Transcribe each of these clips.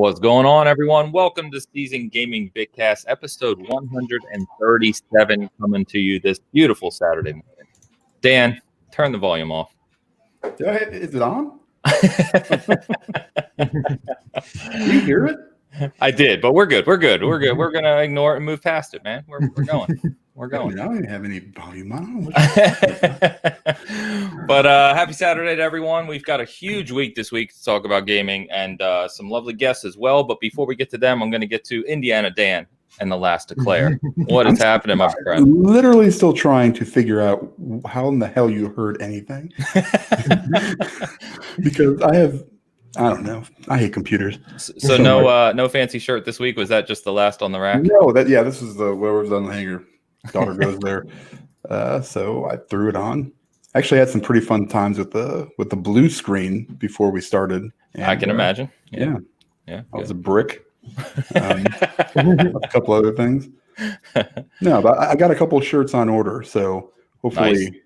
What's going on, everyone? Welcome to Season Gaming Bitcast, episode 137, coming to you this beautiful Saturday morning. Dan, turn the volume off. Is it on? You hear it? I did, but we're good. We're going to ignore it and move past it, man. We're going. We're going. I don't even have any volume on. But happy Saturday to everyone. We've got a huge week this week to talk about gaming and some lovely guests as well. But before we get to them, I'm going to get to Indiana Dan and the last to Claire. What is happening, my friend? I'm literally still trying to figure out how in the hell you heard anything. Because I don't know. I hate computers. So no fancy shirt this week. Was that just the last on the rack? No, this is the whatever's on the hanger. Daughter goes there. So I threw it on. Actually had some pretty fun times with the blue screen before we started. And, I can imagine. Yeah. I was a brick. A couple other things. No, but I got a couple of shirts on order, so hopefully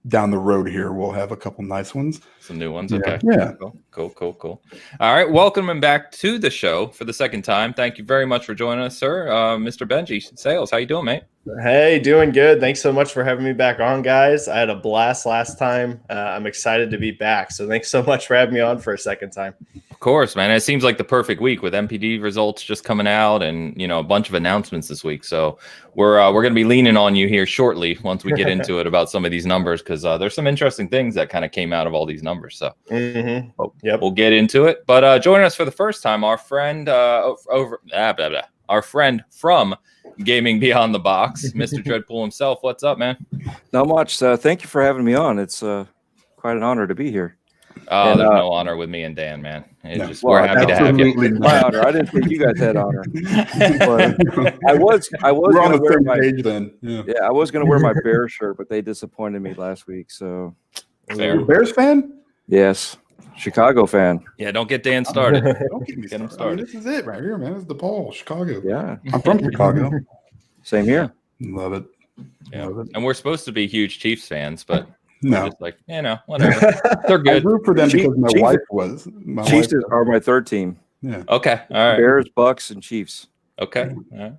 down the road here we'll have a couple nice ones. Some new ones. Okay. Yeah. Cool. All right. Welcome back to the show for the second time. Thank you very much for joining us, sir. Mr. Benji-Sales, how you doing, mate? Hey, doing good. Thanks so much for having me back on, guys. I had a blast last time. I'm excited to be back. So thanks so much for having me on for a second time. Of course, man. It seems like the perfect week with MPD results just coming out and, a bunch of announcements this week. So we're going to be leaning on you here shortly once we get into it about some of these numbers because there's some interesting things that kind of came out of all these numbers. So we'll get into it. But joining us for the first time, our friend our friend from Gaming Beyond the Box, Mr. Dreadpool himself. What's up, man? Not much. Thank you for having me on. It's quite an honor to be here. There's no honor with me and Dan, man. We're happy to have you. My honor. I didn't think you guys had honor. But I was We're on the wear same my page then. Yeah. I was going to wear my Bears shirt, but they disappointed me last week. So Fair. Bears fan? Yes, Chicago fan. Yeah, don't get Dan started. Don't get me Get him started. started. This is it right here, man. This is the Paul, Chicago. Yeah, I'm from Chicago. same here. Love it. Yeah. Love it. And we're supposed to be huge Chiefs fans, but No. just like, whatever. They're I good. root for them because my Chiefs- wife was. My Chiefs wife, are my third team. yeah. Okay. All right. Bears, Bucks, and Chiefs. Okay. All right.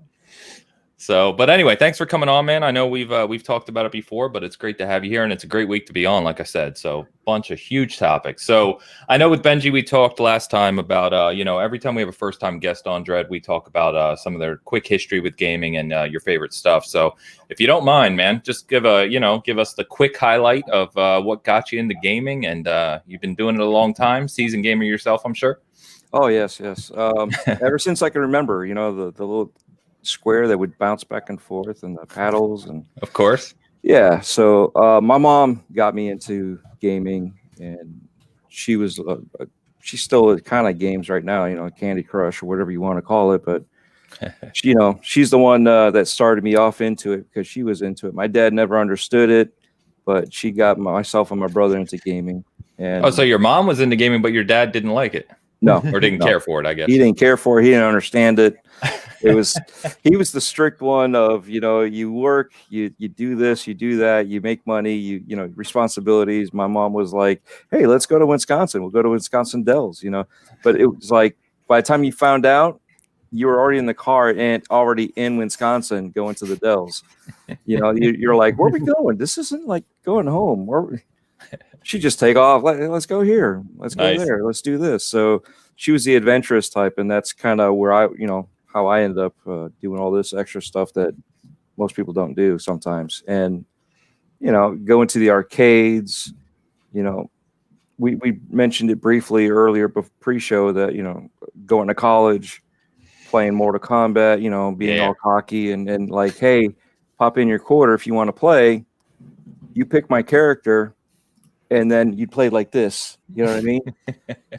So, but anyway, thanks for coming on, man. I know we've talked about it before, but it's great to have you here, and it's a great week to be on, like I said. So, bunch of huge topics. So, I know with Benji, we talked last time about, every time we have a first-time guest on Dread, we talk about some of their quick history with gaming and your favorite stuff. So, if you don't mind, man, just give us the quick highlight of what got you into gaming, and you've been doing it a long time, seasoned gamer yourself, I'm sure. Oh yes. Ever since I can remember, the little square that would bounce back and forth and the paddles and Of course. yeah. So my mom got me into gaming, and she's still kind of games right now, Candy Crush or whatever you want to call it. But she's the one that started me off into it because she was into it. My dad never understood it, but she got myself and my brother into gaming. And So your mom was into gaming, but your dad didn't like it. no, Or didn't care for it, I guess. he didn't care for it. He didn't understand it. He was the strict one of, you work, you do this, you do that, you make money, responsibilities. My mom was like, hey, let's go to Wisconsin. We'll go to Wisconsin Dells, But it was like, by the time you found out, you were already in the car and already in Wisconsin going to the Dells. You're like, where are we going? This isn't like going home. She just take off. Let's go here. Let's go there. Let's do this. So she was the adventurous type, and that's kind of where how I ended up doing all this extra stuff that most people don't do sometimes. And going to the arcades. We mentioned it briefly earlier, pre-show that going to college, playing Mortal Kombat, being all cocky and like, hey, pop in your quarter if you want to play. You pick my character. And then you'd play like this, you know what I mean?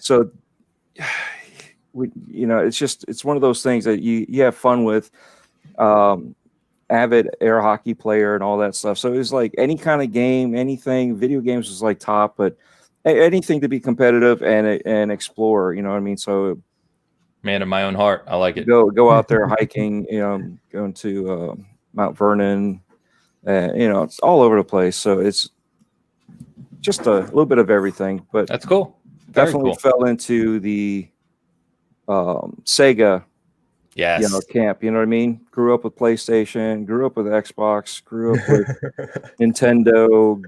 So, it's one of those things that you have fun with. Avid air hockey player and all that stuff. So it was like any kind of game, anything. Video games was like top, but anything to be competitive and explore. You know what I mean? So, man of my own heart, I like it. Go out there hiking. Going to Mount Vernon. It's all over the place. So it's just a little bit of everything, but That's cool. Definitely fell into the Sega, Yes. camp. You know what I mean? Grew up with PlayStation, grew up with Xbox, grew up with Nintendo,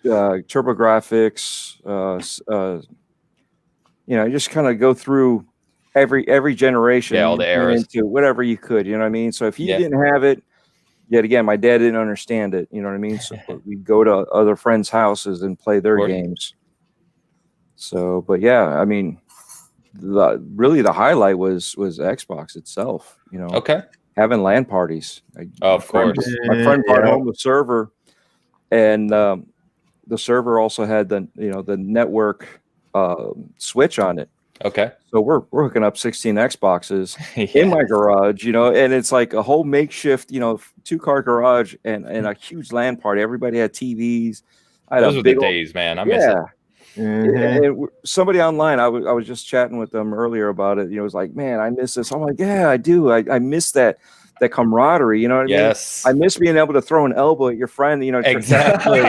TurboGrafx. Just kind of go through every generation. Yeah, all the eras. Into whatever you could. You know what I mean? So if you didn't have it, yet again, my dad didn't understand it. You know what I mean? So we'd go to other friends' houses and play their games. So, but yeah, I mean, the highlight was Xbox itself. Okay. Having LAN parties. Of course. My friend brought home the server, and the server also had the network switch on it. Okay. So we're hooking up 16 Xboxes in my garage, and it's like a whole makeshift, 2-car garage and a huge LAN party. Everybody had TVs. Those were the days, man. I miss it. And somebody online, I was just chatting with them earlier about it. It was like, man, I miss this. I'm like, yeah, I do. I miss that camaraderie. You know what I mean? Yes. I miss being able to throw an elbow at your friend. Exactly.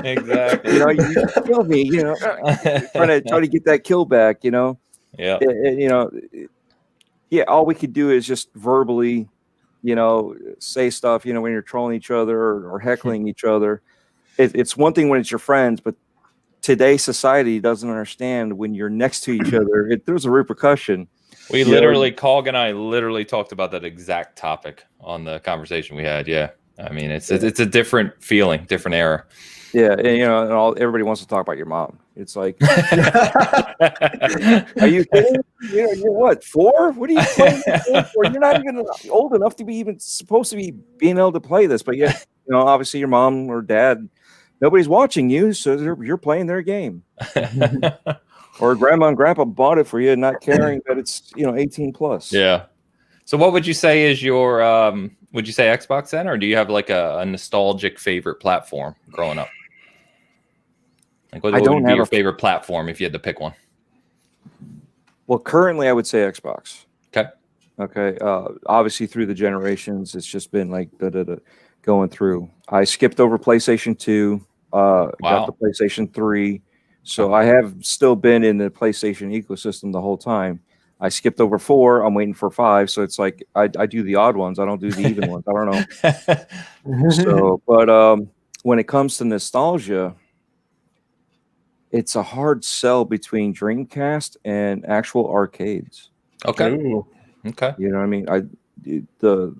Exactly. You killed me. Trying to get that kill back. Yeah. All we could do is just verbally, say stuff. When you're trolling each other or heckling each other. It's one thing when it's your friends, but today's society doesn't understand when you're next to each other. There's a repercussion. Cog and I literally talked about that exact topic on the conversation we had. Yeah. I mean, it's a different feeling, different era. Yeah. And, everybody wants to talk about your mom. It's like, are you kidding? You're what, 4? What are you playing for? You're not even old enough to be even supposed to be being able to play this. But yeah, obviously your mom or dad, nobody's watching you, so you're playing their game. Or grandma and grandpa bought it for you, not caring that it's 18 plus. Yeah. So what would you say is your would you say Xbox then, or do you have like a nostalgic favorite platform growing up? Like what would be your favorite platform if you had to pick one? Well, currently I would say Xbox. Okay. Obviously through the generations, it's just been like going through. I skipped over PlayStation 2. Got the PlayStation 3. So I have still been in the PlayStation ecosystem the whole time. I skipped over 4. I'm waiting for 5. So it's like I do the odd ones. I don't do the even ones. I don't know. So, but when it comes to nostalgia, it's a hard sell between Dreamcast and actual arcades. Okay. Ooh. Okay. You know what I mean? The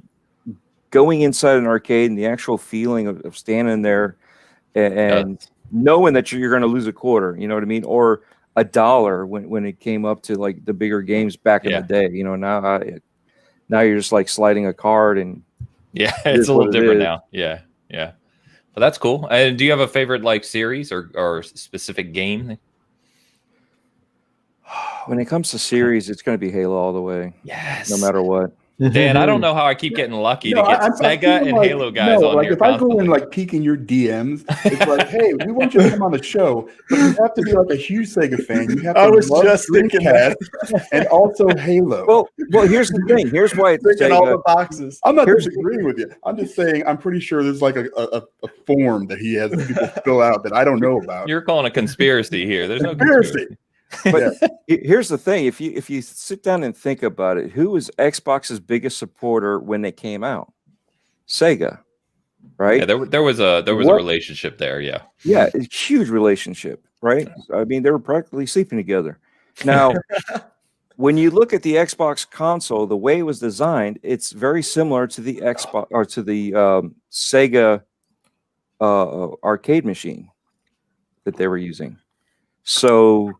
going inside an arcade and the actual feeling of standing there and knowing that you're going to lose a quarter, you know what I mean? Or $1 when it came up to like the bigger games back in the day. Now you're just like sliding a card and it's a little different now. Yeah. But that's cool. And do you have a favorite like series or specific game? When it comes to series, it's going to be Halo all the way. Yes. No matter what. Dan, I don't know how I keep getting lucky to get Sega and Halo guys on here. If I go in like peeking your DMs, it's like, hey, we want you to come on the show, but you have to be like a huge Sega fan. You have to love just thinking that, and also Halo. Well, here's the thing. Here's why it's Sega. All the boxes. I'm not disagreeing with you. I'm just saying I'm pretty sure there's like a form that he has people fill out that I don't know about. You're calling a conspiracy here. There's no conspiracy. But here's the thing: if you sit down and think about it, who was Xbox's biggest supporter when they came out? Sega, right? Yeah, there was a relationship there. Yeah, a huge relationship, right? I mean, they were practically sleeping together. Now, when you look at the Xbox console, the way it was designed, it's very similar to the Xbox or to the Sega arcade machine that they were using. So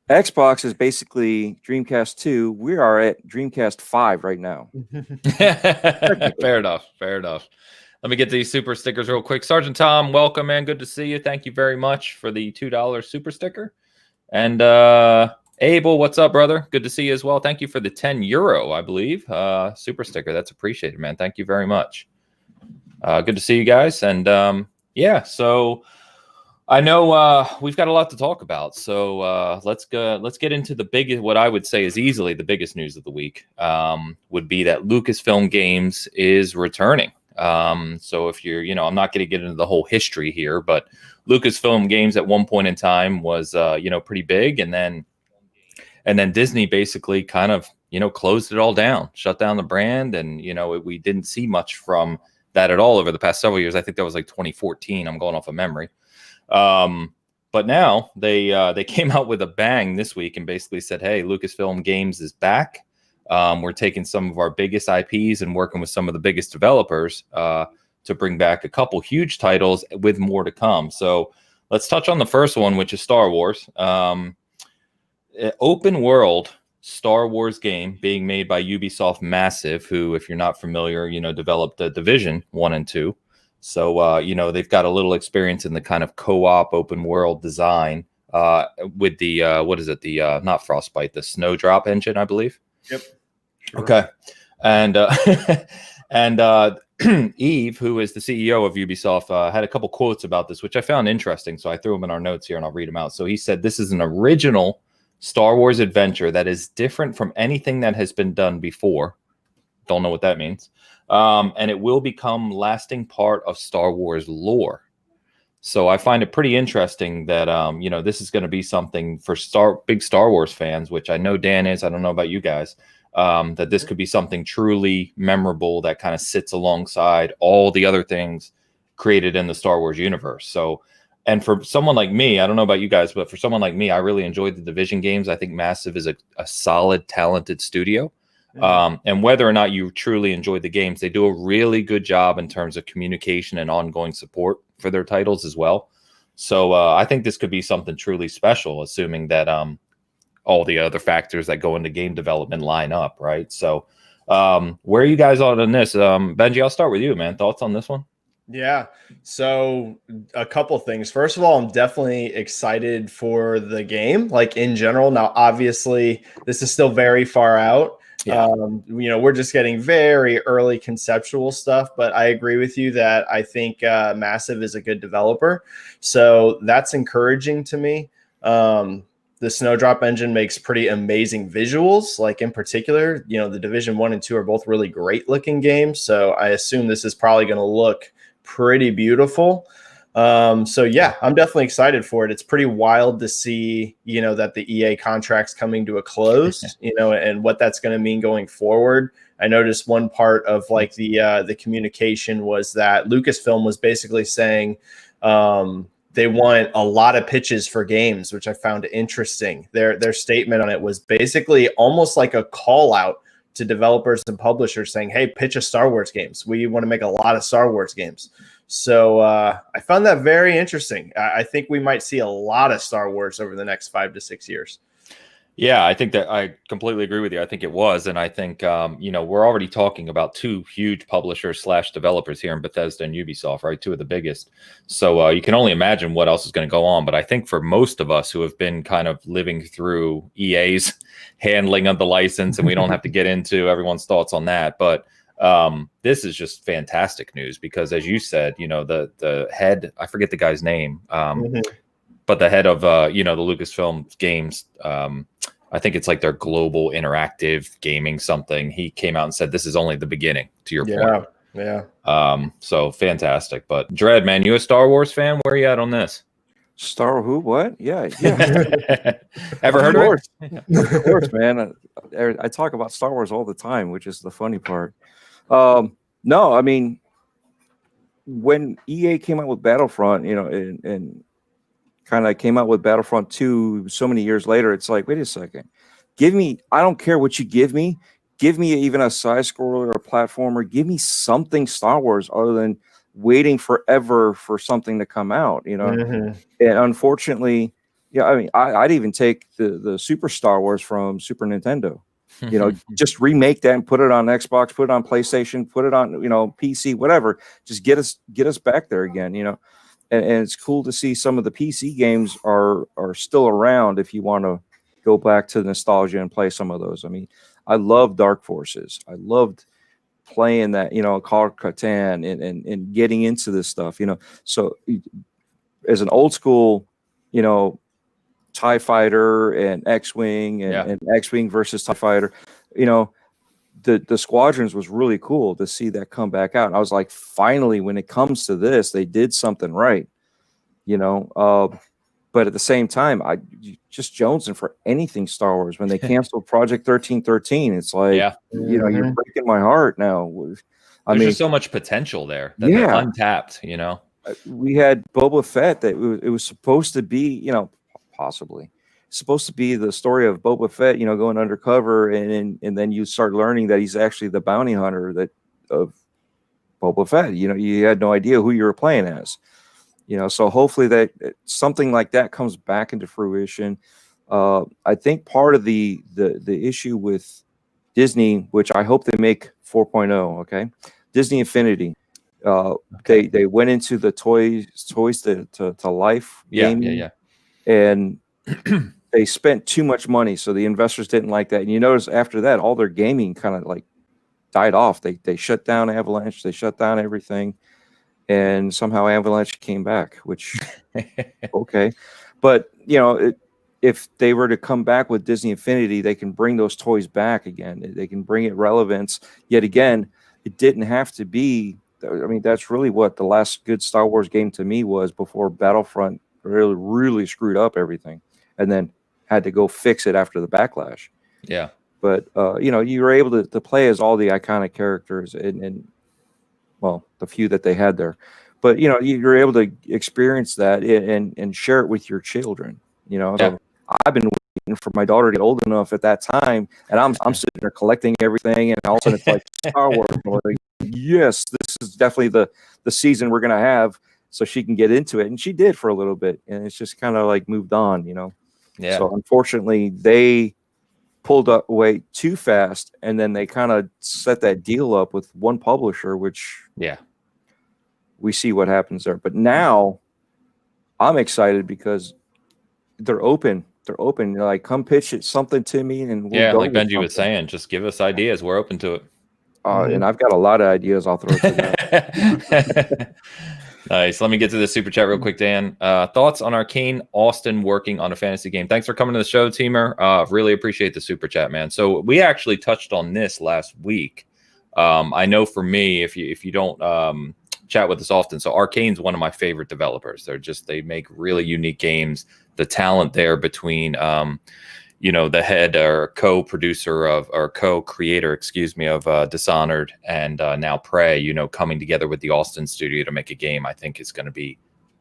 Xbox is basically Dreamcast 2. We are at Dreamcast 5 right now. Fair enough. Let me get these super stickers real quick. Sergeant Tom, welcome, man. Good to see you. Thank you very much for the $2 super sticker. And Abel, what's up, brother? Good to see you as well. Thank you for the €10, I believe, super sticker. That's appreciated, man. Thank you very much. Good to see you guys. And so I know we've got a lot to talk about, so let's get into what I would say is easily the biggest news of the week. Would be that Lucasfilm Games is returning. So if you're, I'm not going to get into the whole history here, but Lucasfilm Games at one point in time was, pretty big, and then And then Disney basically kind of, closed it all down, shut down the brand. And, we didn't see much from that at all over the past several years. I think that was like 2014. I'm going off of memory. But now they came out with a bang this week and basically said, hey, Lucasfilm Games is back. We're taking some of our biggest IPs and working with some of the biggest developers to bring back a couple huge titles with more to come. So let's touch on the first one, which is Star Wars. Open world Star Wars game being made by Ubisoft Massive, who, if you're not familiar, developed Division 1 and 2. So, they've got a little experience in the kind of co-op open world design with the, not Frostbite, the Snowdrop engine, I believe. Yep. Sure. Okay. And Eve, who is the CEO of Ubisoft, had a couple quotes about this, which I found interesting. So I threw them in our notes here and I'll read them out. So he said, this is an original Star Wars adventure that is different from anything that has been done before. Don't know what that means. And it will become lasting part of Star Wars lore. So I find it pretty interesting that, this is going to be something for big Star Wars fans, which I know Dan is. I don't know about you guys, that this could be something truly memorable that kind of sits alongside all the other things created in the Star Wars universe. So, and for someone like me, I don't know about you guys, but for someone like me, I really enjoyed the Division games. I think Massive is a solid, talented studio. And whether or not you truly enjoy the games, they do a really good job in terms of communication and ongoing support for their titles as well. So I think this could be something truly special, assuming that all the other factors that go into game development line up, right? So where are you guys on this? Benji, I'll start with you, man. Thoughts on this one? Yeah. So a couple things. First of all, I'm definitely excited for the game, like in general. Now, obviously, this is still very far out. Yeah. We're just getting very early conceptual stuff, but I agree with you that I think Massive is a good developer. So that's encouraging to me. The Snowdrop engine makes pretty amazing visuals. Like in particular, the Division 1 and 2 are both really great looking games. So I assume this is probably going to look pretty beautiful. So yeah, I'm definitely excited for it. It's pretty wild to see, that the EA contract's coming to a close, and what that's going to mean going forward. I noticed one part of like the communication was that Lucasfilm was basically saying they want a lot of pitches for games, which I found interesting. Their statement on it was basically almost like a call out to developers and publishers saying, hey, pitch us Star Wars games. We want to make a lot of Star Wars games. So I found that very interesting. I think we might see a lot of Star Wars over the next 5 to 6 years. Yeah, I think that I completely agree with you. I think it was. And I think, we're already talking about two huge publishers / developers here in Bethesda and Ubisoft, right? Two of the biggest. So you can only imagine what else is going to go on. But I think for most of us who have been kind of living through EA's handling of the license, and we don't have to get into everyone's thoughts on that. But this is just fantastic news because, as you said, the head, I forget the guy's name, but the head of, the Lucasfilm Games, I think it's like their global interactive gaming something. He came out and said, this is only the beginning, to your point. Yeah. So fantastic. But Dread, man, you a Star Wars fan? Where are you at on this? Star who? What? Yeah. Ever heard of it? Of course, man. I talk about Star Wars all the time, which is the funny part. No, I mean, when EA came out with Battlefront, and kind of came out with Battlefront 2 so many years later, it's like, wait a second, I don't care what you give me even a side scroller or a platformer, give me something Star Wars other than waiting forever for something to come out, And unfortunately, I mean, I'd even take the Super Star Wars from Super Nintendo, just remake that and put it on Xbox, put it on PlayStation, put it on, PC, whatever, just get us back there again, And it's cool to see some of the PC games are still around if you want to go back to the nostalgia and play some of those. I mean, I love Dark Forces. I loved playing that, Call of Catan and getting into this stuff, So as an old school, TIE Fighter and X-Wing and X-Wing versus TIE Fighter, the Squadrons was really cool to see that come back out. And I was like, finally, when it comes to this, they did something right, But But at the same time, just jonesing for anything Star Wars. When they canceled Project 1313, it's like, you're breaking my heart now. There's just so much potential there that they're untapped, We had Boba Fett that it was supposed to be, possibly supposed to be the story of Boba Fett, going undercover, and then you start learning that he's actually the bounty hunter of Boba Fett. You had no idea who you were playing as. So hopefully that something like that comes back into fruition. I think part of the issue with Disney, which I hope they make 4.0, okay, Disney Infinity. They went into the toys to life gaming, and they spent too much money, so the investors didn't like that. And you notice after that, all their gaming kind of like died off. They shut down Avalanche, they shut down everything, and somehow Avalanche came back, which okay, but if they were to come back with Disney Infinity, they can bring those toys back again. They can bring it relevance yet again. It didn't have to be. I mean, that's really what the last good Star Wars game to me was, before Battlefront really screwed up everything, and then had to go fix it after the backlash. Yeah. But you were able to play as all the iconic characters, and well, the few that they had there. But you're able to experience that and share it with your children. So I've been waiting for my daughter to get old enough at that time, and I'm sitting there collecting everything, and all of a sudden it's like Star Wars. I'm like, yes, this is definitely the season we're gonna have, so she can get into it, and she did for a little bit, and it's just kind of like moved on, Yeah. So unfortunately, they pulled away too fast, and then they kind of set that deal up with one publisher, which we see what happens there. But now I'm excited because they're open. They're open. They're like, come pitch it something to me, and we'll go like Benji was saying, just give us ideas. We're open to it. And I've got a lot of ideas I'll throw to that. Nice. Let me get to the super chat real quick, Dan. Thoughts on Arcane Austin working on a fantasy game? Thanks for coming to the show, Teamer. Really appreciate the super chat, man. So we actually touched on this last week. I know for me, if you don't chat with us often, so Arcane's one of my favorite developers. They make really unique games. The talent there between the head or co-producer or co-creator, of Dishonored and now Prey, coming together with the Austin studio to make a game, I think is going to be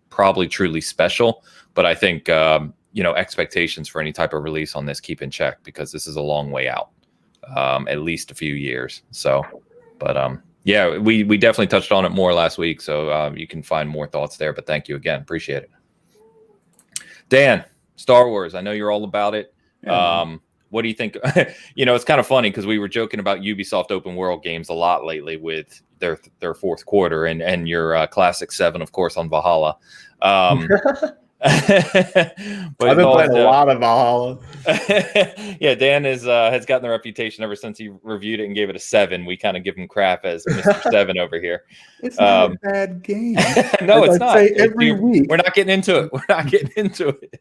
probably truly special. But I think, expectations for any type of release on this keep in check, because this is a long way out, at least a few years. So, but we definitely touched on it more last week. So you can find more thoughts there. But thank you again. Appreciate it. Dan, Star Wars, I know you're all about it. What do you think? It's kind of funny because we were joking about Ubisoft open world games a lot lately with their fourth quarter and your classic 7, of course, on Valhalla. But I've been playing a lot of Valhalla. Dan has gotten the reputation ever since he reviewed it and gave it a 7. We kind of give him crap as Mr. 7 over here. It's not a bad game. No, it's not. Say every week. We're not getting into it.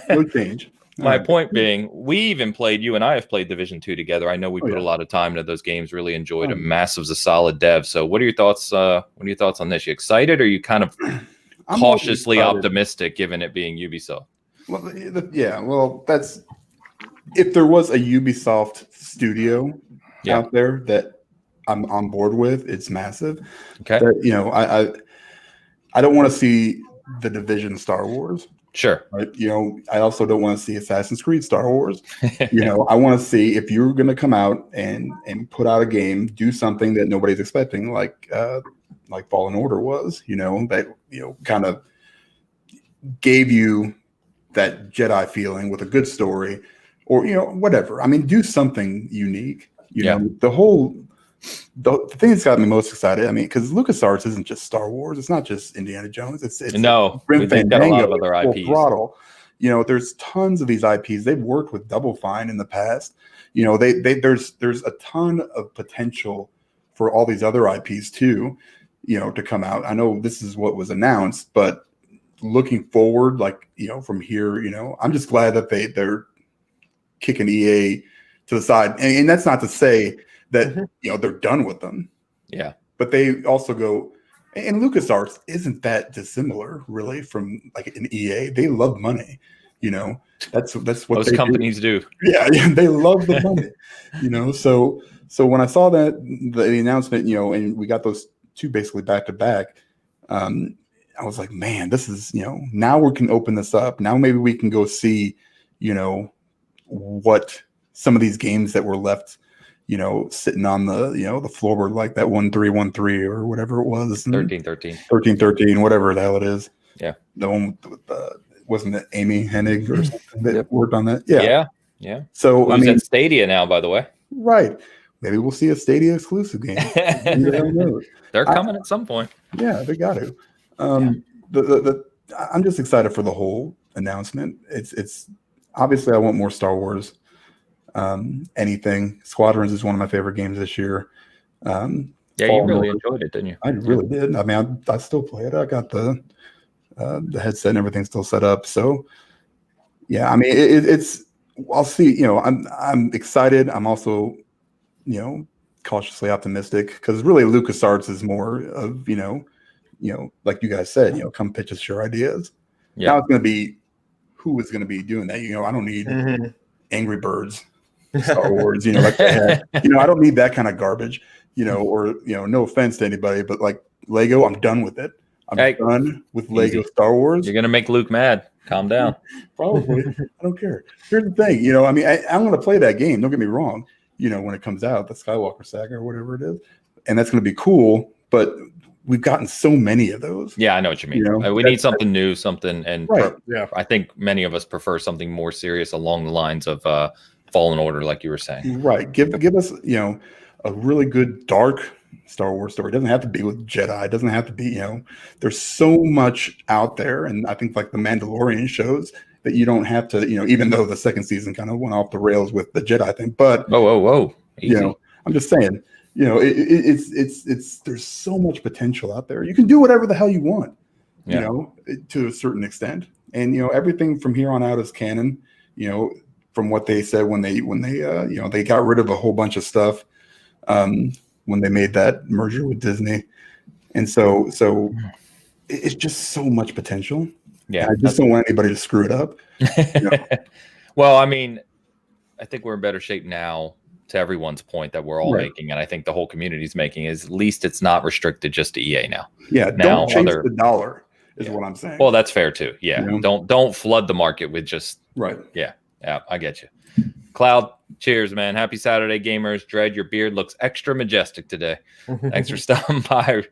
No change. My point being, you and I have played Division 2 together. I know we put a lot of time into those games, really enjoyed them. Massive's a solid dev. So what are your thoughts? What are your thoughts on this? You excited, or are you kind of cautiously optimistic given it being Ubisoft? Well, that's, if there was a Ubisoft studio out there that I'm on board with, it's massive. Okay. I don't want to see the Division Star Wars. Sure. Right. I also don't want to see Assassin's Creed Star Wars. I want to see, if you're going to come out and put out a game, do something that nobody's expecting, like Fallen Order was, that, kind of gave you that Jedi feeling with a good story, or, whatever. I mean, do something unique. The thing that's got me most excited, because LucasArts isn't just Star Wars. It's not just Indiana Jones. It's Grim Fandango, a lot of other IPs. Throttle. There's tons of these IPs. They've worked with Double Fine in the past. There's a ton of potential for all these other IPs too, to come out. I know this is what was announced, but looking forward, from here, I'm just glad that they're kicking EA to the side, and that's not to say that they're done with them. Yeah. But they also go, And LucasArts isn't that dissimilar, really, from like an EA. They love money, That's what most companies do. Yeah, they love the money, So when I saw that the announcement, and we got those two basically back to back, I was like, man, this is now we can open this up. Now maybe we can go see, what some of these games that were left, sitting on the the floorboard, like that 1313 or whatever it was, 1313, whatever the hell it is. Yeah, the one with wasn't it Amy Hennig or something that worked on that? Yeah. So who's at Stadia now, by the way? Right. Maybe we'll see a Stadia exclusive game. They're coming at some point. Yeah, they got to. I'm just excited for the whole announcement. It's obviously I want more Star Wars. Anything. Squadrons is one of my favorite games this year. You really enjoyed it, didn't you? I really did. I mean, I still play it. I got the headset and everything still set up. So yeah, I mean, it's. I'll see. I'm excited. I'm also, cautiously optimistic because really LucasArts is more of like you guys said, come pitch us your ideas. Yeah. Now it's going to be who is going to be doing that. I don't need Angry Birds, Star Wars. Like they had, I don't need that kind of garbage. Or no offense to anybody, but like Lego, I'm done with it. I'm done with Lego Star Wars. You're gonna make Luke mad. Calm down. Probably. I don't care. Here's the thing. I mean, I'm going to play that game. Don't get me wrong. When it comes out, the Skywalker Saga or whatever it is, and that's going to be cool. But we've gotten so many of those. Yeah, I know what you mean. We need something new, and right. I think many of us prefer something more serious along the lines of Fallen Order, like you were saying. Right. Give us a really good dark Star Wars story. It doesn't have to be with Jedi. It doesn't have to be, there's so much out there. And I think like the Mandalorian shows that you don't have to, even though the second season kind of went off the rails with the Jedi thing, but whoa. Easy. I'm just saying, it's there's so much potential out there. You can do whatever the hell you want, to a certain extent. And, everything from here on out is canon, from what they said when they they got rid of a whole bunch of stuff. When they made that merger with Disney. And so it's just so much potential. Yeah. I just don't want anybody to screw it up. Well, I mean, I think we're in better shape now, to everyone's point that we're all making. And I think the whole community is making, is at least it's not restricted just to EA now. Yeah. Don't chase the dollar is what I'm saying. Well, that's fair too. Yeah. Don't flood the market with just, right. Yeah. I get you. Cloud, cheers, man. Happy Saturday, gamers. Dread, your beard looks extra majestic today. Thanks for stopping by.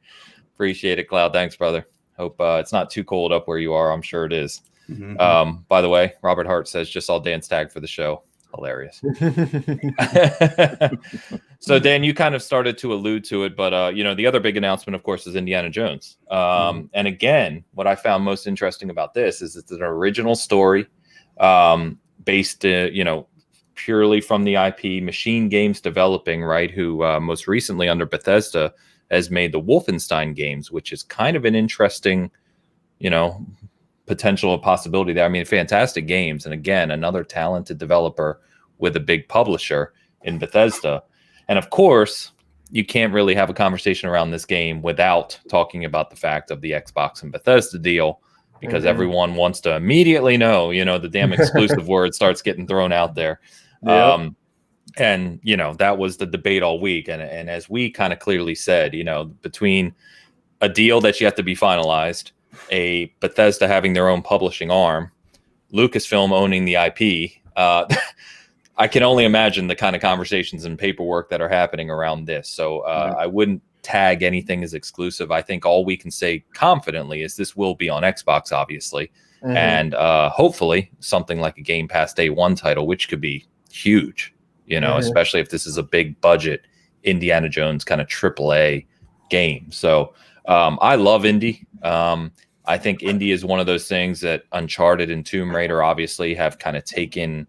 Appreciate it, Cloud. Thanks, brother. Hope it's not too cold up where you are. I'm sure it is. Mm-hmm. By the way, Robert Hart says, just saw Dan's tag for the show. Hilarious. So, Dan, you kind of started to allude to it, but, the other big announcement, of course, is Indiana Jones. And again, what I found most interesting about this is it's an original story based, purely from the IP. Machine Games Developing, right, who most recently under Bethesda has made the Wolfenstein games, which is kind of an interesting, potential possibility there. I mean, fantastic games. And again, another talented developer with a big publisher in Bethesda. And of course, you can't really have a conversation around this game without talking about the fact of the Xbox and Bethesda deal, because everyone wants to immediately know, the damn exclusive word starts getting thrown out there. Yep. And, that was the debate all week. And as we kind of clearly said, between a deal that yet to be finalized, a Bethesda having their own publishing arm, Lucasfilm owning the IP, I can only imagine the kind of conversations and paperwork that are happening around this. So I wouldn't tag anything as exclusive. I think all we can say confidently is this will be on Xbox, obviously. And hopefully something like a Game Pass Day 1 title, which could be huge, especially if this is a big budget Indiana Jones kind of AAA game. So I love indie. I think indie is one of those things that Uncharted and Tomb Raider obviously have kind of taken,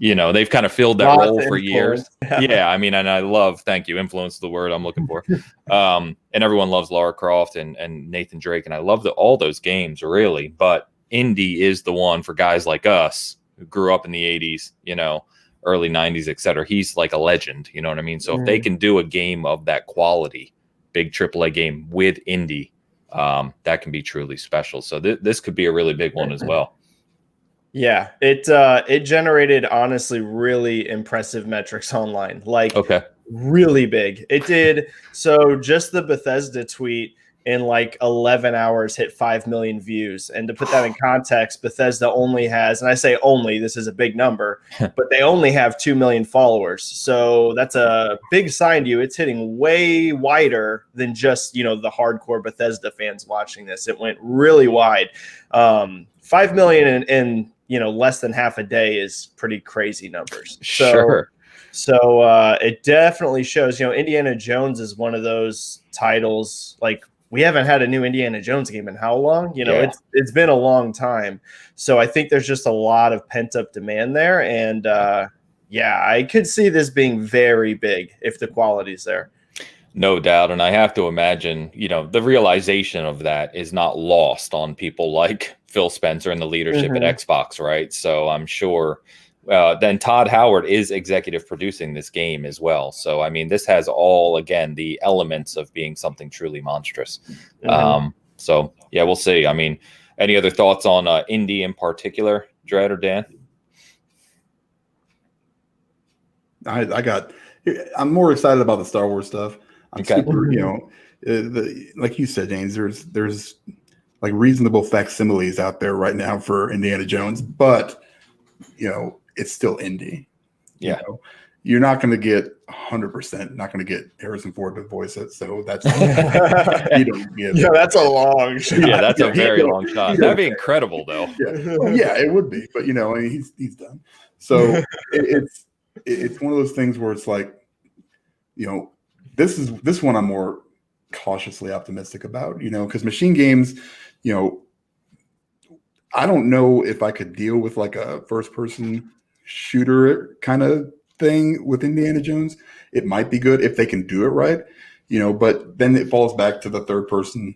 they've kind of filled that role for years. Yeah. I mean, and I love, thank you, influence is the word I'm looking for. And everyone loves Lara Croft and Nathan Drake. And I love all those games really, but indie is the one for guys like us who grew up in the 80s, early 90s, etc. He's like a legend, you know what I mean? So if they can do a game of that quality, big AAA game with indie, that can be truly special. So this could be a really big one as well. Yeah, it generated honestly really impressive metrics online. Like really big. It did. So just the Bethesda tweet in like 11 hours hit 5 million views. And to put that in context, Bethesda only has, and I say only, this is a big number, but they only have 2 million followers. So that's a big sign to you. It's hitting way wider than just, the hardcore Bethesda fans watching this. It went really wide. 5 million in less than half a day is pretty crazy numbers. So it definitely shows, Indiana Jones is one of those titles. Like, we haven't had a new Indiana Jones game in how long? It's been a long time. So I think there's just a lot of pent up demand there. And I could see this being very big if the quality's there. No doubt. And I have to imagine, the realization of that is not lost on people like Phil Spencer and the leadership at Xbox, right? So I'm sure then Todd Howard is executive producing this game as well. So, I mean, this has all, again, the elements of being something truly monstrous. So, yeah, we'll see. I mean, any other thoughts on indie in particular, Dread or Dan? I'm more excited about the Star Wars stuff. I'm super, like you said, James, there's like reasonable facsimiles out there right now for Indiana Jones, but it's still indie. Yeah. You're not going to get 100%, not going to get Harrison Ford to voice it. So that's, you don't get it. Yeah, that's a long shot. Yeah, that's a very long shot. That'd be incredible though. Yeah, it would be, but he's done. So it's one of those things where it's like, this one I'm more cautiously optimistic about, because Machine Games, I don't know if I could deal with like a first person shooter kind of thing with Indiana Jones. It might be good if they can do it right, but then it falls back to the third person,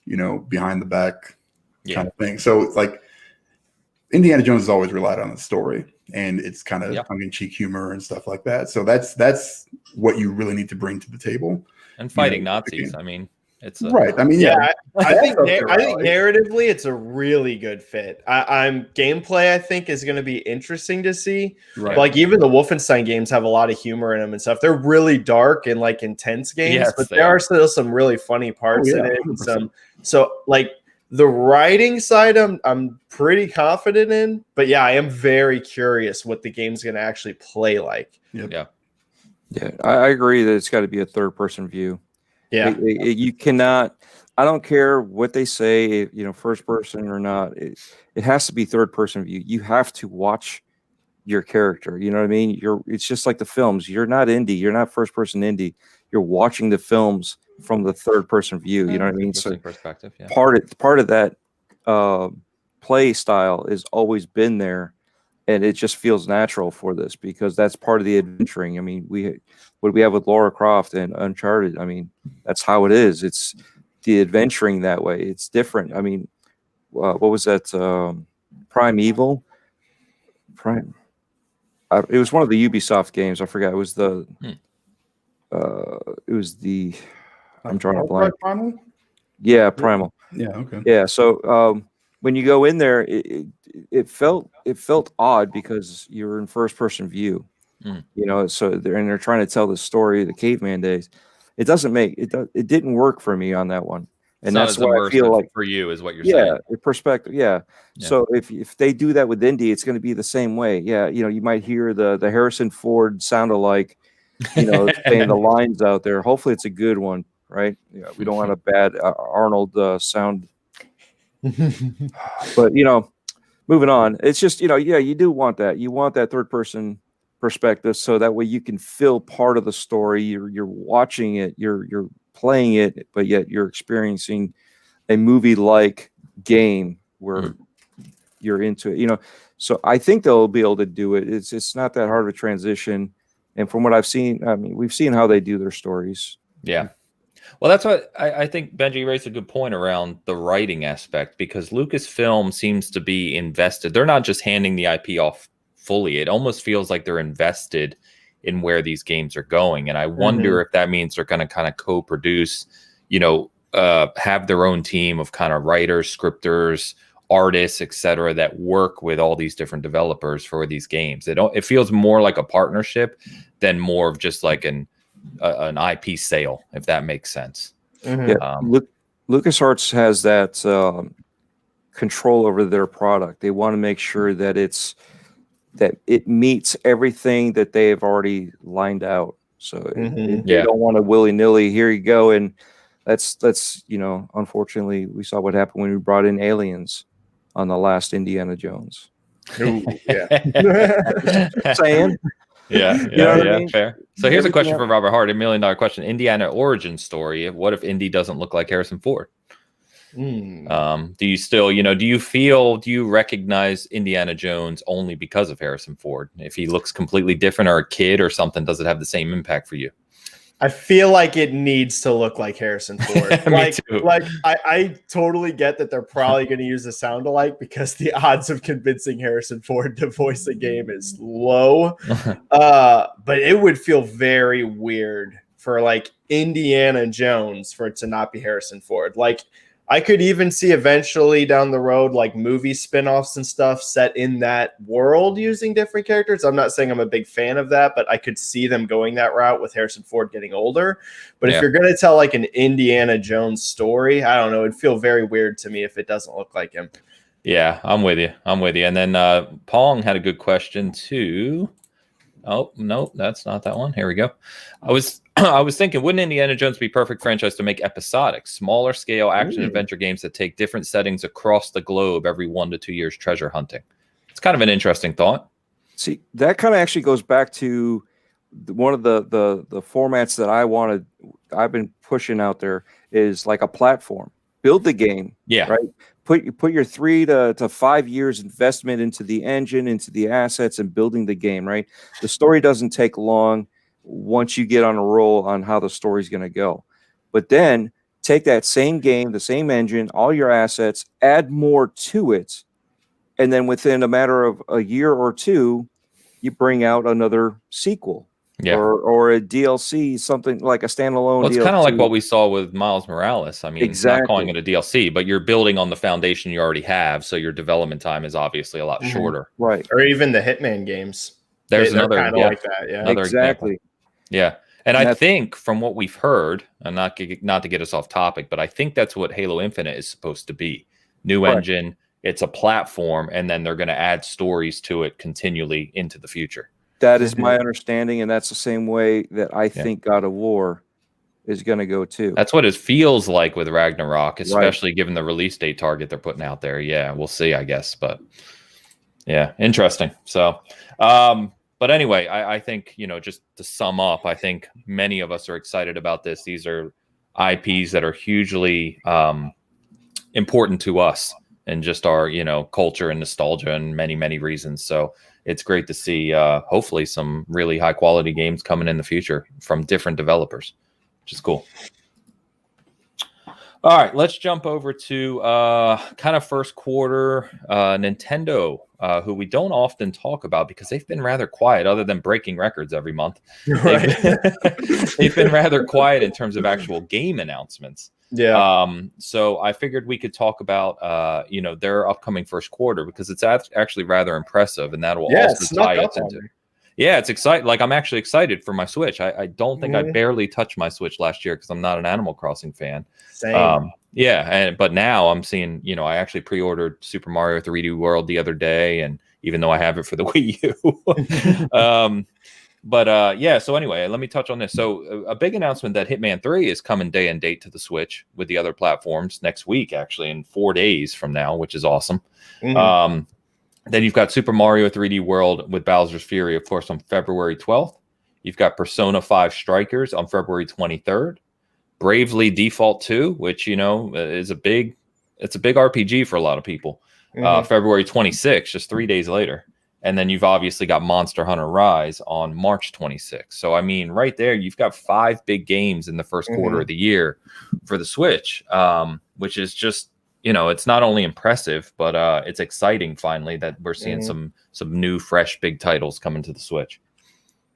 behind the back kind of thing. So it's like Indiana Jones has always relied on the story, and it's kind of tongue-in-cheek humor and stuff like that. So that's what you really need to bring to the table. And fighting Nazis. I mean, it's right. I mean, I think narratively, it's a really good fit. Gameplay, I think, is going to be interesting to see. Right. Like even the Wolfenstein games have a lot of humor in them and stuff. They're really dark and like intense games, but there are still some really funny parts in it. So like the writing side, I'm pretty confident in. But yeah, I am very curious what the game's going to actually play like. Yep. Yeah, I agree that it's got to be a third-person view. Yeah, you cannot. I don't care what they say, first person or not. It has to be third-person view. You have to watch your character. You know what I mean? It's just like the films. You're not indie. You're not first-person indie. You're watching the films from the third-person view. You know what I mean? So perspective. Yeah. Part of that play style has always been there. And it just feels natural for this because that's part of the adventuring. I mean, what we have with Lara Croft and Uncharted. I mean, that's how it is. It's the adventuring that way. It's different. I mean, what was that? Primeval. It was one of the Ubisoft games. I forgot. It was the. It was the. I'm drawing a blank. Primal? Yeah, Primal. Yeah. Okay. Yeah. So when you go in there, it felt odd because you're in first person view, so they're trying to tell the story of the caveman days. It didn't work for me on that one. And that's why I feel like for you is what you're saying. Yeah, perspective. Yeah. So if they do that with indie, it's going to be the same way. Yeah. You might hear the Harrison Ford sound alike, saying the lines out there. Hopefully it's a good one, right? Yeah. We don't want a bad Arnold sound. But moving on, it's just you do want that. You want that third person perspective, so that way you can feel part of the story. You're watching it, you're playing it, but yet you're experiencing a movie like game where you're into it. So I think they'll be able to do it. It's not that hard of a transition, and from what I've seen, I mean, we've seen how they do their stories. Yeah. Well, that's what I think Benji raised a good point around the writing aspect, because Lucasfilm seems to be invested. They're not just handing the IP off fully. It almost feels like they're invested in where these games are going. And I wonder if that means they're going to kind of co-produce, have their own team of kind of writers, scripters, artists, etc., that work with all these different developers for these games. It feels more like a partnership than more of just like an IP sale, if that makes sense. Yeah, LucasArts has that control over their product. They want to make sure that it meets everything that they have already lined out. So they don't want to willy-nilly, here you go. And that's unfortunately, we saw what happened when we brought in aliens on the last Indiana Jones. Ooh, yeah. Saying. Yeah, fair. So here's a question for Robert Hart, $1 million question. Indiana origin story. What if Indy doesn't look like Harrison Ford? Do you still, do you recognize Indiana Jones only because of Harrison Ford? If he looks completely different or a kid or something, does it have the same impact for you? I feel like it needs to look like Harrison Ford. Me too. I totally get that they're probably going to use a sound alike because the odds of convincing Harrison Ford to voice the game is low. But it would feel very weird for like Indiana Jones for it to not be Harrison Ford. Like, I could even see eventually down the road, like movie spinoffs and stuff set in that world using different characters. I'm not saying I'm a big fan of that, but I could see them going that route with Harrison Ford getting older. But if you're going to tell like an Indiana Jones story, I don't know. It'd feel very weird to me if it doesn't look like him. Yeah, I'm with you. And then Pong had a good question too. Oh, no, that's not that one. Here we go. I was thinking, wouldn't Indiana Jones be perfect franchise to make episodic, smaller scale action adventure games that take different settings across the globe every 1 to 2 years treasure hunting? It's kind of an interesting thought. See, that kind of actually goes back to one of the formats that I've been pushing out there is like a platform. Build the game. Yeah. Right. Put your 3 to 5 years investment into the engine, into the assets, and building the game. Right. The story doesn't take long once you get on a roll on how the story's going to go. But then take that same game, the same engine, all your assets, add more to it, and then within a matter of a year or two, you bring out another sequel. Yeah. Or a DLC, something like a standalone. Well, it's DLC. kind of like what we saw with Miles Morales. I mean, exactly. Not calling it a DLC, but you're building on the foundation you already have, so your development time is obviously a lot shorter. Right. Or even the Hitman games. There's another kind of like that. Yeah. Exactly. Example. Yeah. And I think from what we've heard, and not to get us off topic, but I think that's what Halo Infinite is supposed to be. New engine, it's a platform, and then they're going to add stories to it continually into the future. That is my understanding, and that's the same way that I think God of War is going to go too. That's what it feels like with Ragnarok, especially given the release date target they're putting out there. Yeah, we'll see, I guess. But yeah, interesting. So, but anyway, I think, just to sum up, I think many of us are excited about this. These are IPs that are hugely important to us and just our, culture and nostalgia and many, many reasons. So it's great to see, hopefully, some really high quality games coming in the future from different developers, which is cool. All right, let's jump over to kind of first quarter Nintendo, who we don't often talk about because they've been rather quiet other than breaking records every month. Right. They've been rather quiet in terms of actual game announcements. Yeah. So I figured we could talk about, their upcoming first quarter because it's actually rather impressive, and that will also tie us into. Yeah, it's exciting. Like, I'm actually excited for my Switch. I don't think I barely touched my Switch last year because I'm not an Animal Crossing fan. Same. But now I'm seeing, I actually pre-ordered Super Mario 3D World the other day, and even though I have it for the Wii U. So anyway, let me touch on this. So a big announcement that Hitman 3 is coming day and date to the Switch with the other platforms next week, actually, in 4 days from now, which is awesome. Then you've got Super Mario 3D World with Bowser's Fury, of course, on February 12th. You've got Persona 5 Strikers on February 23rd. Bravely Default 2, which, is a big RPG for a lot of people. February 26th, just 3 days later. And then you've obviously got Monster Hunter Rise on March 26th. So, I mean, right there, you've got 5 big games in the first quarter of the year for the Switch, which is just, it's not only impressive, but it's exciting finally that we're seeing some new, fresh, big titles coming to the Switch.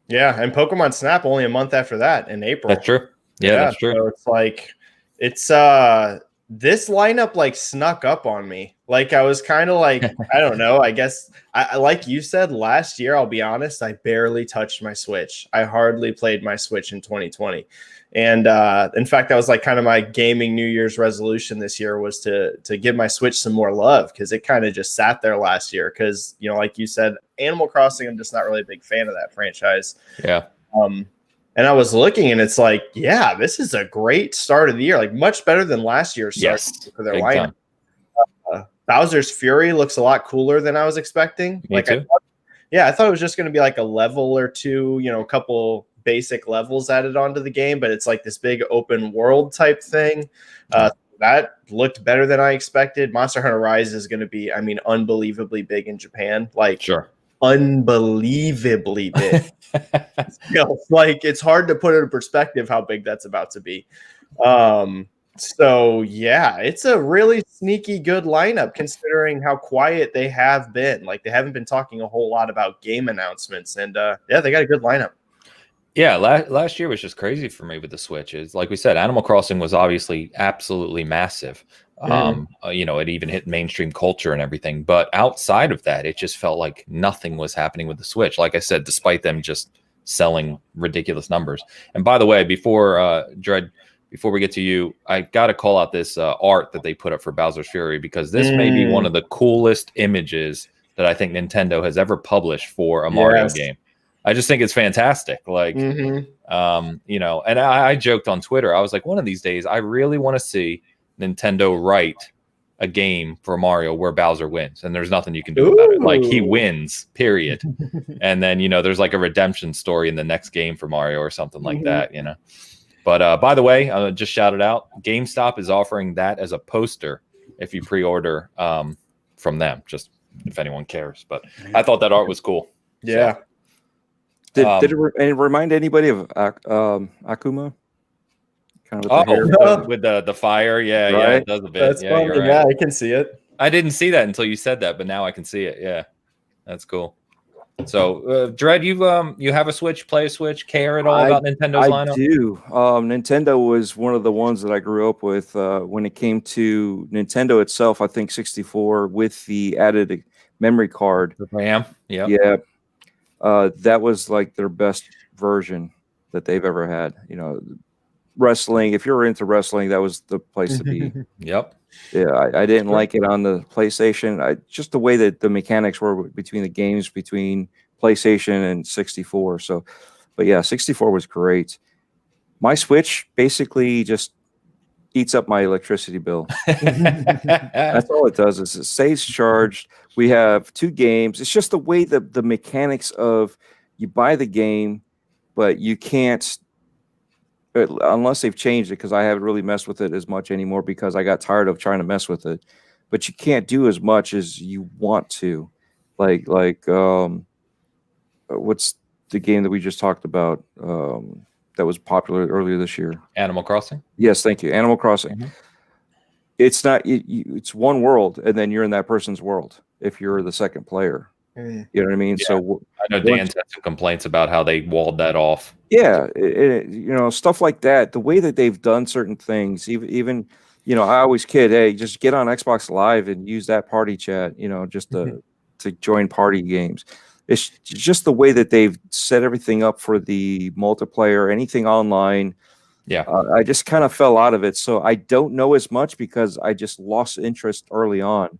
Yeah, and Pokemon Snap only a month after that in April. That's true. Yeah, that's true. So it's like It's this lineup like snuck up on me. Like I was kind of like, I don't know. I guess I like you said last year, I'll be honest, I barely touched my Switch. I hardly played my Switch in 2020. And in fact, that was like kind of my gaming New Year's resolution this year was to give my Switch some more love because it kind of just sat there last year. Because, you know, like you said, Animal Crossing, I'm just not really a big fan of that franchise. Yeah. And I was looking and it's like, yeah, this is a great start of the year, like much better than last year's start for their lineup. Bowser's Fury looks a lot cooler than I was expecting. Me too. I thought it was just going to be like a level or two, you know, a couple basic levels added onto the game, but it's like this big open world type thing. That looked better than I expected. Monster Hunter Rise is going to be, I mean, unbelievably big in Japan. Like, unbelievably big. You know, like it's hard to put it in perspective how big that's about to be. So yeah, it's a really sneaky good lineup considering how quiet they have been. Like they haven't been talking a whole lot about game announcements, and yeah, they got a good lineup. Yeah, last year was just crazy for me with the Switch. Is like we said, Animal Crossing was obviously absolutely massive. You know, it even hit mainstream culture and everything. But outside of that, it just felt like nothing was happening with the Switch. Like I said, despite them just selling ridiculous numbers. And by the way, before we get to you, I got to call out this art that they put up for Bowser's Fury because this may be one of the coolest images that I think Nintendo has ever published for a Mario game. I just think it's fantastic. Like, you know, and I joked on Twitter. I was like, one of these days, I really want to see Nintendo write a game for Mario where Bowser wins, and there's nothing you can do about it. Like he wins, period. And then, you know, there's like a redemption story in the next game for Mario or something like that, you know. But by the way, just shout it out. GameStop is offering that as a poster if you pre-order from them, just if anyone cares. But I thought that art was cool. Yeah. So, did it remind anybody of Akuma? Kind of with the fire, yeah, right? yeah, it does a bit. That's funny. Right. Yeah, I can see it. I didn't see that until you said that, but now I can see it. Yeah, that's cool. So, Dread, you have a Switch, play a Switch, care at all about Nintendo's lineup? I do. Nintendo was one of the ones that I grew up with. When it came to Nintendo itself, I think 64 with the added memory card. The RAM, yeah. That was like their best version that they've ever had. You know, wrestling, if you're into wrestling, that was the place to be. Yep. Yeah, I didn't like it on the PlayStation. Just the way that the mechanics were between the games between PlayStation and 64. So, but yeah, 64 was great. My Switch basically just eats up my electricity bill. That's all it does is it stays charged. We have 2 games. It's just the way that the mechanics of you buy the game, but you can't unless they've changed it, because I haven't really messed with it as much anymore because I got tired of trying to mess with it. But you can't do as much as you want to. Like what's the game that we just talked about that was popular earlier this year? Animal Crossing? Yes, thank you. Animal Crossing. It's not. It's one world, and then you're in that person's world if you're the second player. You know what I mean? Yeah. So I know Dan's had some complaints about how they walled that off. Yeah, you know, stuff like that. The way that they've done certain things, even you know, I always kid, hey, just get on Xbox Live and use that party chat, you know, just to join party games. It's just the way that they've set everything up for the multiplayer, anything online. Yeah, I just kind of fell out of it, so I don't know as much because I just lost interest early on.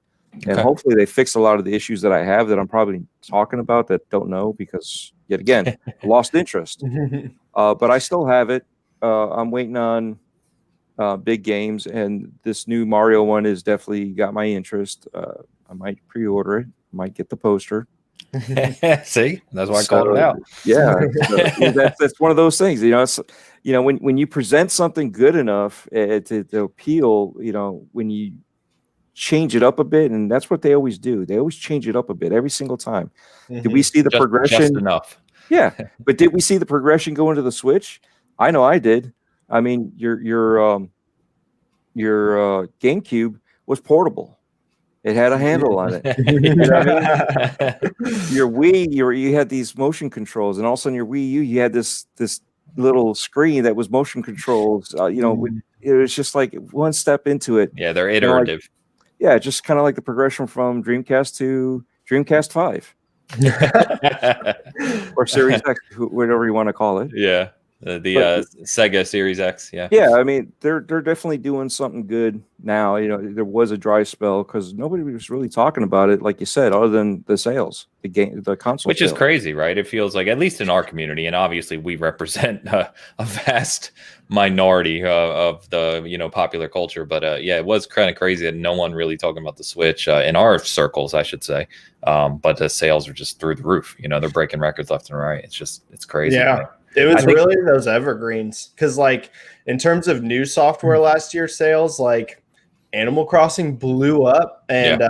And hopefully they fix a lot of the issues that I have that I'm probably talking about that don't know because, yet again, lost interest. But I still have it. I'm waiting on big games, and this new Mario one has definitely got my interest. I might pre-order it. Might get the poster. See, that's why I called it out. Yeah, that's one of those things. You know, it's, you know, when you present something good enough to appeal, you know, when you change it up a bit, and that's what they always do. They always change it up a bit every single time. Did we see the progression? Just enough. Yeah, but did we see the progression go into the Switch? I know I did. I mean, your GameCube was portable. It had a handle on it. You know what I mean? Your Wii, you had these motion controls, and all of a sudden your Wii U, you had this little screen that was motion controls. You know, it was just like one step into it. Yeah, they're iterative. Just kind of like the progression from Dreamcast to Dreamcast 5 or Series X, whatever you want to call it. Yeah. The Sega Series X, yeah. Yeah, I mean, they're definitely doing something good now. There was a dry spell because nobody was really talking about it, like you said, other than the sales, the console, which is crazy, right? It feels like, at least in our community, and obviously we represent a vast minority of the popular culture, but it was kind of crazy that no one really talking about the Switch in our circles, I should say. But the sales are just through the roof. They're breaking records left and right. It's crazy. Yeah. It was really those evergreens, because like in terms of new software last year sales, like Animal Crossing blew up, and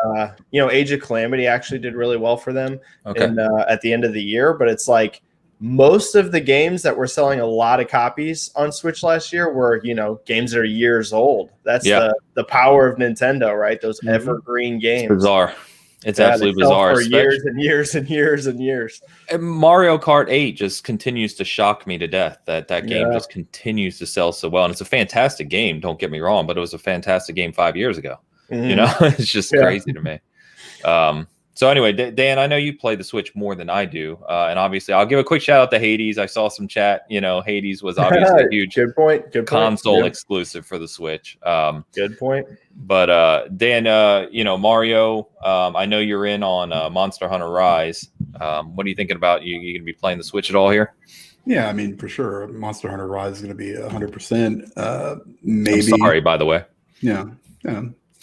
Age of Calamity actually did really well for them at the end of the year. But it's like most of the games that were selling a lot of copies on Switch last year were games that are years old. That's the power of Nintendo, right? Those evergreen games. It's bizarre. It's absolutely bizarre. For years and years and years and years. And Mario Kart 8 just continues to shock me to death. That game just continues to sell so well. And it's a fantastic game, don't get me wrong, but it was a fantastic game 5 years ago. It's just crazy to me. So anyway, Dan, I know you play the Switch more than I do. And obviously, I'll give a quick shout out to Hades. I saw some chat. Hades was obviously a huge good console exclusive for the Switch. Good point. But Dan, Mario, I know you're in on Monster Hunter Rise. What are you thinking about? You going to be playing the Switch at all here? Yeah, I mean, for sure. Monster Hunter Rise is going to be 100%. Maybe. I'm sorry, by the way. Yeah.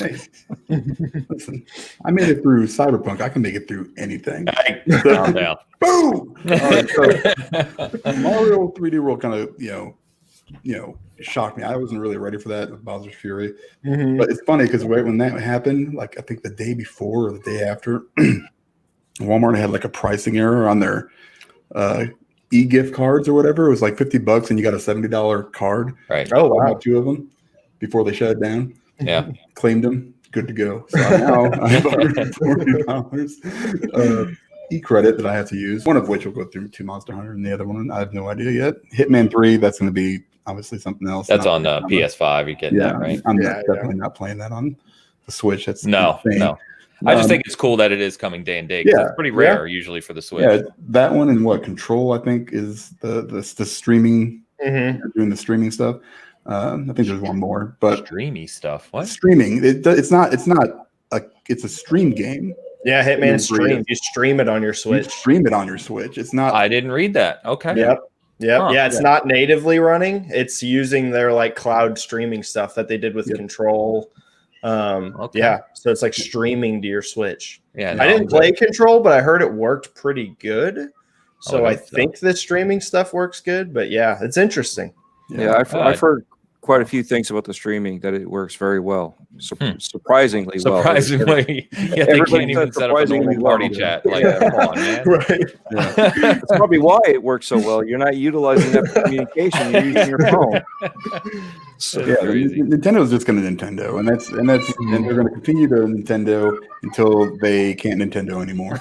Hey, listen, I made it through Cyberpunk. I can make it through anything. Calm down. Boom! All right, so Mario 3D World kind of, shocked me. I wasn't really ready for that with Bowser's Fury. But it's funny because right when that happened, like I think the day before or the day after, Walmart had like a pricing error on their e-gift cards or whatever. It was like $50 and you got a $70 card. Right. Oh, wow. I bought 2 of them before they shut it down. Yeah. Claimed them. Good to go. So now I have $140 e-credit that I have to use, one of which will go through to Monster Hunter, and the other one I have no idea yet. Hitman 3, that's going to be obviously something else. That's on the PS5. You get that, right? I'm definitely not playing that on the Switch. That's no. I just think it's cool that it is coming day and date. It's pretty rare usually for the Switch. Yeah, that one and Control, I think, is the streaming. Doing the streaming stuff. I think there's one more, but streamy stuff. What streaming? It's not it's a stream game. Yeah, Hitman Stream. You stream it on your Switch. You stream it on your Switch. It's not. I didn't read that. Okay. Yep. Yeah, it's not natively running. It's using their like cloud streaming stuff that they did with Control. Yeah, so it's like streaming to your Switch. Yeah, I didn't play Control, but I heard it worked pretty good. So I think the streaming stuff works good. But yeah, it's interesting. Yeah, I've heard quite a few things about the streaming, that it works very well. Surprisingly well. Surprisingly. Yeah, they can't even set up a normal party chat. Like, come on, man. Right. Yeah. That's probably why it works so well. You're not utilizing that for communication. You're using your phone. So Nintendo's just going to Nintendo, and and they're going to continue to Nintendo until they can't Nintendo anymore.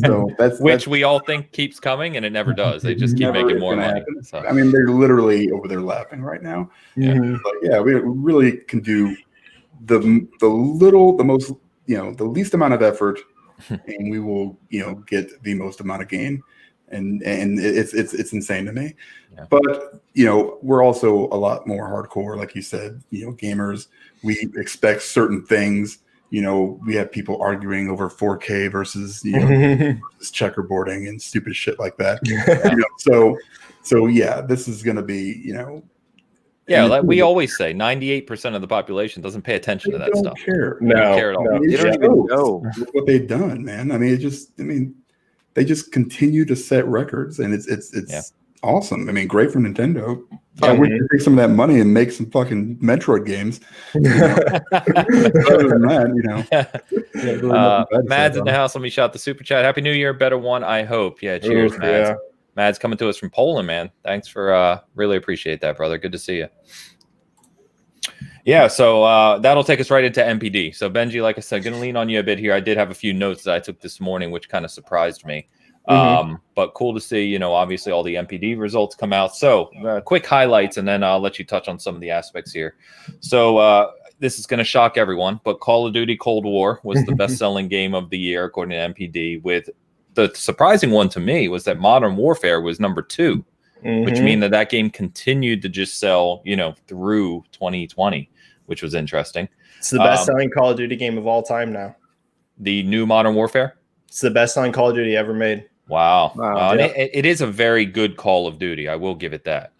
So that's we all think keeps coming, and it never does. They just keep making more money. So. I mean, they're literally over there laughing right now. But we really can do the least amount of effort, and we will get the most amount of gain. And it's insane to me. Yeah. But we're also a lot more hardcore, like you said, gamers. We expect certain things. We have people arguing over 4K versus versus checkerboarding and stupid shit like that. So this is going to be like we always say, 98% of the population doesn't pay attention to that stuff. Care. They don't care at all. They don't even know what they've done, man. I mean, they just continue to set records, and it's awesome. I mean, great for Nintendo. I wish they take some of that money and make some fucking Metroid games. Other than that, Mads in the house. Let me shout the super chat. Happy New Year, better one, I hope. Yeah, cheers, Mads. Yeah. Mads coming to us from Poland, man. Thanks for really appreciate that, brother. Good to see you. Yeah, so that'll take us right into MPD. So Benji, like I said, going to lean on you a bit here. I did have a few notes that I took this morning, which kind of surprised me. But cool to see, obviously all the MPD results come out. So quick highlights, and then I'll let you touch on some of the aspects here. So this is going to shock everyone, but Call of Duty Cold War was the best-selling game of the year, according to MPD, with the surprising one to me was that Modern Warfare was number 2, which means that game continued to just sell, through 2020, which was interesting. It's the best-selling Call of Duty game of all time now. The new Modern Warfare? It's the best-selling Call of Duty ever made. Wow. And it is a very good Call of Duty. I will give it that.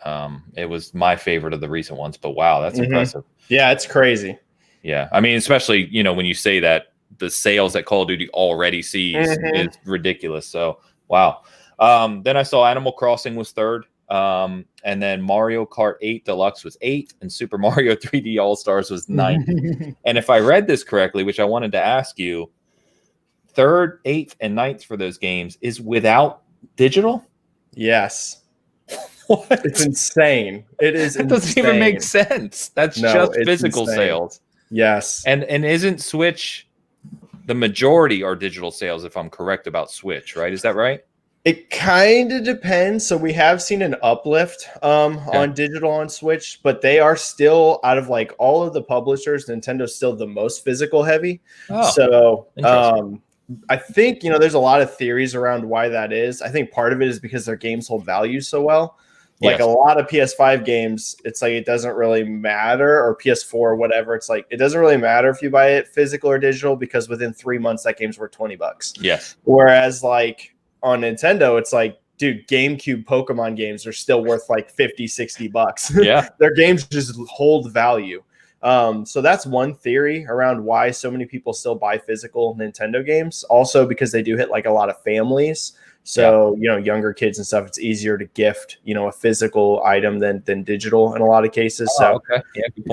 It was my favorite of the recent ones, but wow, that's impressive. Yeah, it's crazy. Yeah. I mean, especially, when you say that the sales that Call of Duty already sees is ridiculous. So, wow. Then I saw Animal Crossing was 3rd. And then Mario Kart 8 Deluxe was 8th, and Super Mario 3D All-Stars was 9th. And if I read this correctly, which I wanted to ask you, 3rd, 8th, and 9th for those games is without digital? Yes. What? It's insane. It is insane. That doesn't even make sense. That's just physical sales. Yes. And isn't Switch the majority are digital sales, if I'm correct about Switch, right? Is that right? It kind of depends. So we have seen an uplift on digital on Switch, but they are still, out of like all of the publishers, Nintendo's still the most physical heavy. So I think, there's a lot of theories around why that is. I think part of it is because their games hold value so well. Like a lot of PS5 games, it's like it doesn't really matter, or PS4 or whatever. It's like it doesn't really matter if you buy it physical or digital, because within 3 months that game's worth $20. Yes. Whereas like on Nintendo, it's like, dude, GameCube Pokemon games are still worth like $50-$60. Yeah. Their games just hold value. So that's one theory around why so many people still buy physical Nintendo games. Also because they do hit like a lot of families. So, younger kids and stuff, it's easier to gift, a physical item than digital in a lot of cases. A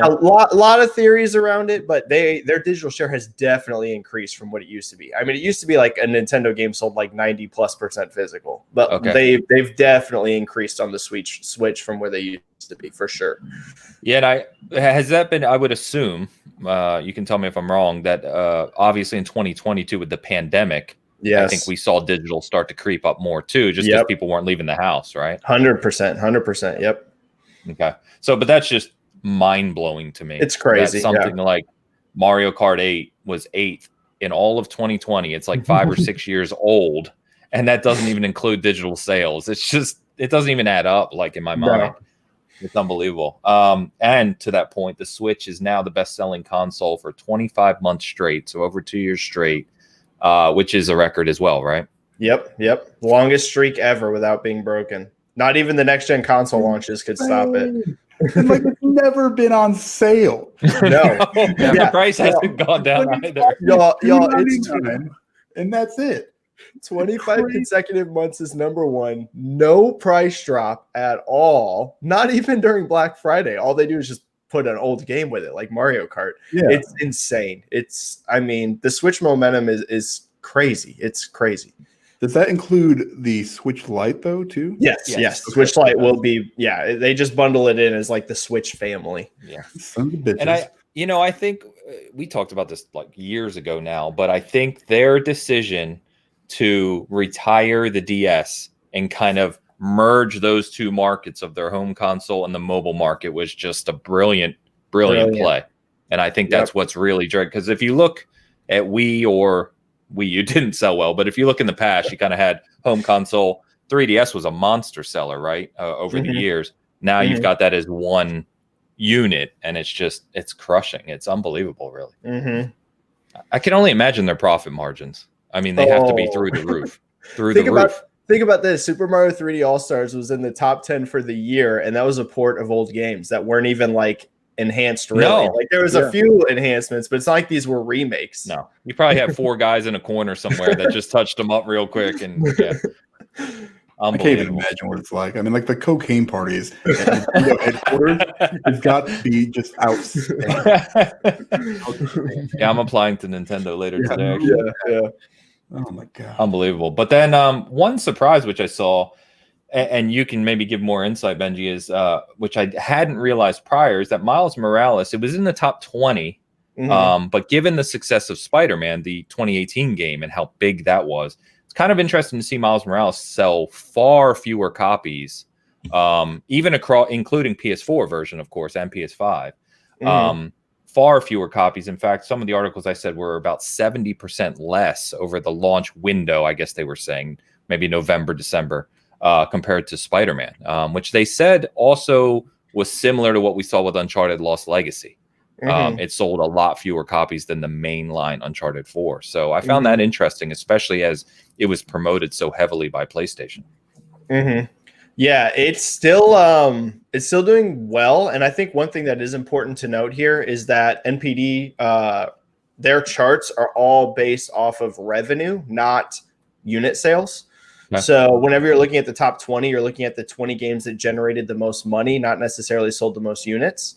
lot of theories around it, but their digital share has definitely increased from what it used to be. I mean, it used to be like a Nintendo game sold like 90+% physical, but they've definitely increased on the Switch from where they used to be, for sure. Yeah. And has that been, I would assume, you can tell me if I'm wrong, that obviously in 2022 with the pandemic, I think we saw digital start to creep up more too, just because people weren't leaving the house, right? 100%. Yep. Okay. So, but that's just mind blowing to me. It's crazy. That's something like Mario Kart 8 was 8th in all of 2020. It's like 5 or 6 years old, and that doesn't even include digital sales. It's just, it doesn't even add up, like in my mind. It's unbelievable. And to that point, the Switch is now the best selling console for 25 months straight. So over 2 years straight. Which is a record as well, right? Yep. Longest streak ever without being broken. Not even the next gen console launches could stop it. And like it's never been on sale. No. The price hasn't gone down either. Y'all, it's and that's it. 25 consecutive months is number 1. No price drop at all. Not even during Black Friday. All they do is just put an old game with it, like Mario Kart. It's insane. The Switch momentum is crazy. It's crazy. Does that include the Switch Lite though too? Yes. Switch Lite will be, they just bundle it in as like the Switch family. Yeah. Sons of bitches. And I think we talked about this like years ago now, but I think their decision to retire the DS and kind of merge those two markets of their home console and the mobile market was just a brilliant play. And I think that's what's really dragged. Because if you look at Wii U didn't sell well, but if you look in the past, you kind of had home console. 3DS was a monster seller, right? Over the years. Now you've got that as one unit, and it's crushing. It's unbelievable, really. I can only imagine their profit margins. I mean, they have to be through the roof. Think about this. Super Mario 3D All-Stars was in the top 10 for the year, and that was a port of old games that weren't even like enhanced really. No. Like there was a few enhancements, but it's not like these were remakes. No. You probably have 4 guys in a corner somewhere that just touched them up real quick, and I can't even imagine what it's like. I mean, like the cocaine parties at headquarters has got to be just outstanding. I'm applying to Nintendo later today. Yeah. Oh my god, unbelievable. But then one surprise which I saw, and you can maybe give more insight, Benji, is which I hadn't realized prior, is that Miles Morales, it was in the top 20, but given the success of Spider-Man, the 2018 game, and how big that was, it's kind of interesting to see Miles Morales sell far fewer copies, even across, including PS4 version, of course, and PS5. Far fewer copies. In fact, some of the articles I said were about 70% less over the launch window. I guess they were saying maybe November, December, compared to Spider-Man, which they said also was similar to what we saw with Uncharted Lost Legacy. It sold a lot fewer copies than the mainline Uncharted 4. So I found that interesting, especially as it was promoted so heavily by PlayStation. Yeah, it's still doing well. And I think one thing that is important to note here is that NPD, their charts are all based off of revenue, not unit sales. Okay. So whenever you're looking at the top 20, you're looking at the 20 games that generated the most money, not necessarily sold the most units.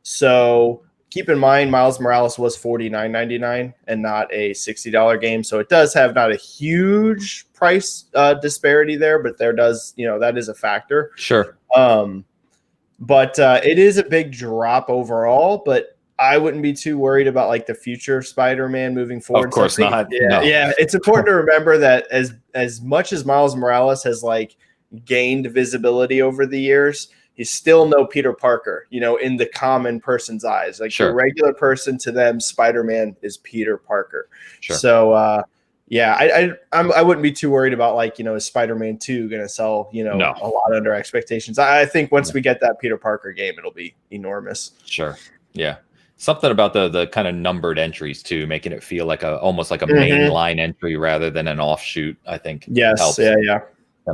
So keep in mind, Miles Morales was $49.99 and not a $60 game. So it does have not a huge price disparity there, but there does, that is a factor. Sure. But it is a big drop overall, but I wouldn't be too worried about like the future Spider-Man moving forward. Of course not. Yeah. It's important to remember that as much as Miles Morales has like gained visibility over the years, he's still no Peter Parker, in the common person's eyes. Like the regular person, to them, Spider-Man is Peter Parker. Sure. So, I wouldn't be too worried about like, is Spider-Man 2 going to sell, a lot under expectations. I think once we get that Peter Parker game, it'll be enormous. Sure. Yeah. Something about the kind of numbered entries too, making it feel like almost like a mainline entry rather than an offshoot, I think. Yes. Helps. Yeah.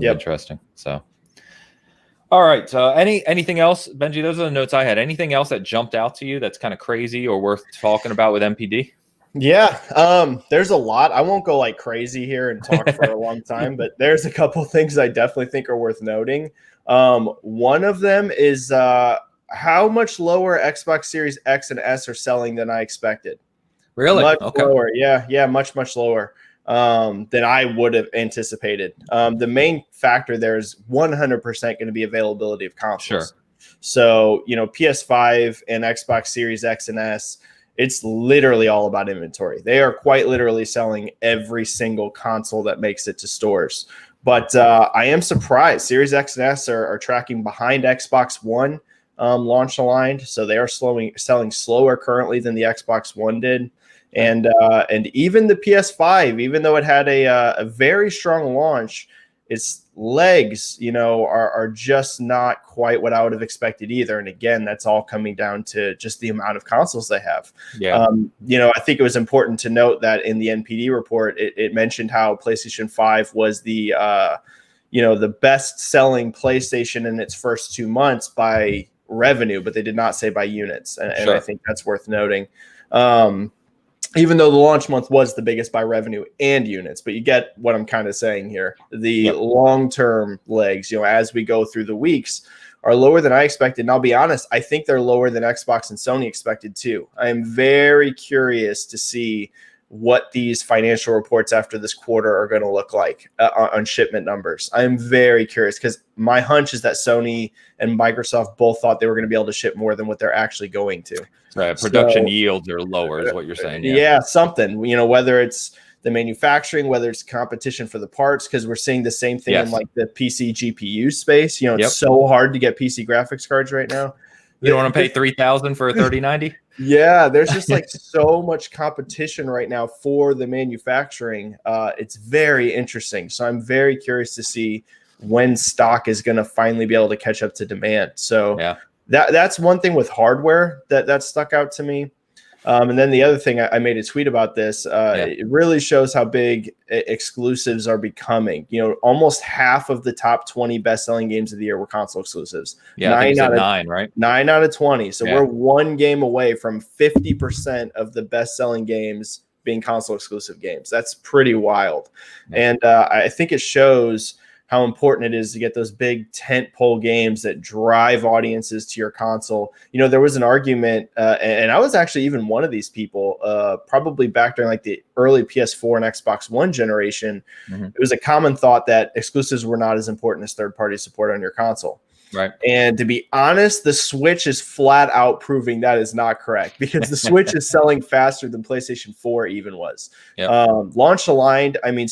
Interesting. So. All right. Anything else, Benji? Those are the notes I had. Anything else that jumped out to you that's kind of crazy or worth talking about with MPD? Yeah. There's a lot. I won't go like crazy here and talk for a long time, but there's a couple things I definitely think are worth noting. One of them is how much lower Xbox Series X and S are selling than I expected. Really? Much lower. Yeah. Much lower than I would have anticipated. The main factor there is 100% going to be availability of consoles. Sure. So, PS5 and Xbox Series X and S, it's literally all about inventory. They are quite literally selling every single console that makes it to stores. But I am surprised. Series X and S are tracking behind Xbox One launch aligned. So they are selling slower currently than the Xbox One did. And even the PS5, even though it had a very strong launch, its legs, are just not quite what I would have expected either. And again, that's all coming down to just the amount of consoles they have. Yeah. I think it was important to note that in the NPD report, it mentioned how PlayStation 5 was the best selling PlayStation in its first 2 months by revenue, but they did not say by units. And I think that's worth noting. Even though the launch month was the biggest by revenue and units, but you get what I'm kind of saying here. The long-term legs, as we go through the weeks, are lower than I expected. And I'll be honest, I think they're lower than Xbox and Sony expected too. I am very curious to see what these financial reports after this quarter are going to look like on shipment numbers. I'm very curious because my hunch is that Sony and Microsoft both thought they were going to be able to ship more than what they're actually going to. Right. Production yields are lower is what you're saying. Yeah, something, whether it's the manufacturing, whether it's competition for the parts, because we're seeing the same thing in like the PC GPU space. It's so hard to get PC graphics cards right now. You don't want to pay $3,000 for a 3090? Yeah, there's just like so much competition right now for the manufacturing. It's very interesting. So I'm very curious to see when stock is going to finally be able to catch up to demand. So that's one thing with hardware that stuck out to me. And then the other thing, I made a tweet about this. It really shows how big exclusives are becoming. Almost half of the top 20 best-selling games of the year were console exclusives. Yeah, I think it's 9, right? 9 out of 20. So we're one game away from 50% of the best-selling games being console exclusive games. That's pretty wild. And I think it shows how important it is to get those big tentpole games that drive audiences to your console. There was an argument, and I was actually even one of these people, probably back during like the early PS4 and Xbox One generation. It was a common thought that exclusives were not as important as third-party support on your console. Right. And to be honest, the Switch is flat out proving that is not correct, because the Switch is selling faster than PlayStation 4 even was. Yep. Launch aligned. I mean,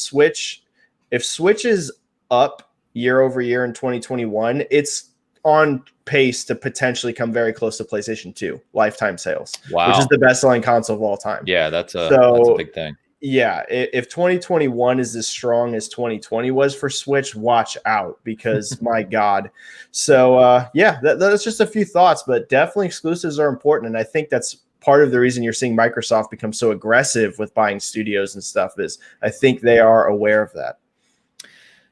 if Switch is up year over year in 2021, it's on pace to potentially come very close to PlayStation 2 lifetime sales, which is the best selling console of all time. Yeah, that's a big thing. Yeah, if 2021 is as strong as 2020 was for Switch, watch out, because my God. So that's just a few thoughts, but definitely exclusives are important, and I think that's part of the reason you're seeing Microsoft become so aggressive with buying studios and stuff. Is I think they are aware of that.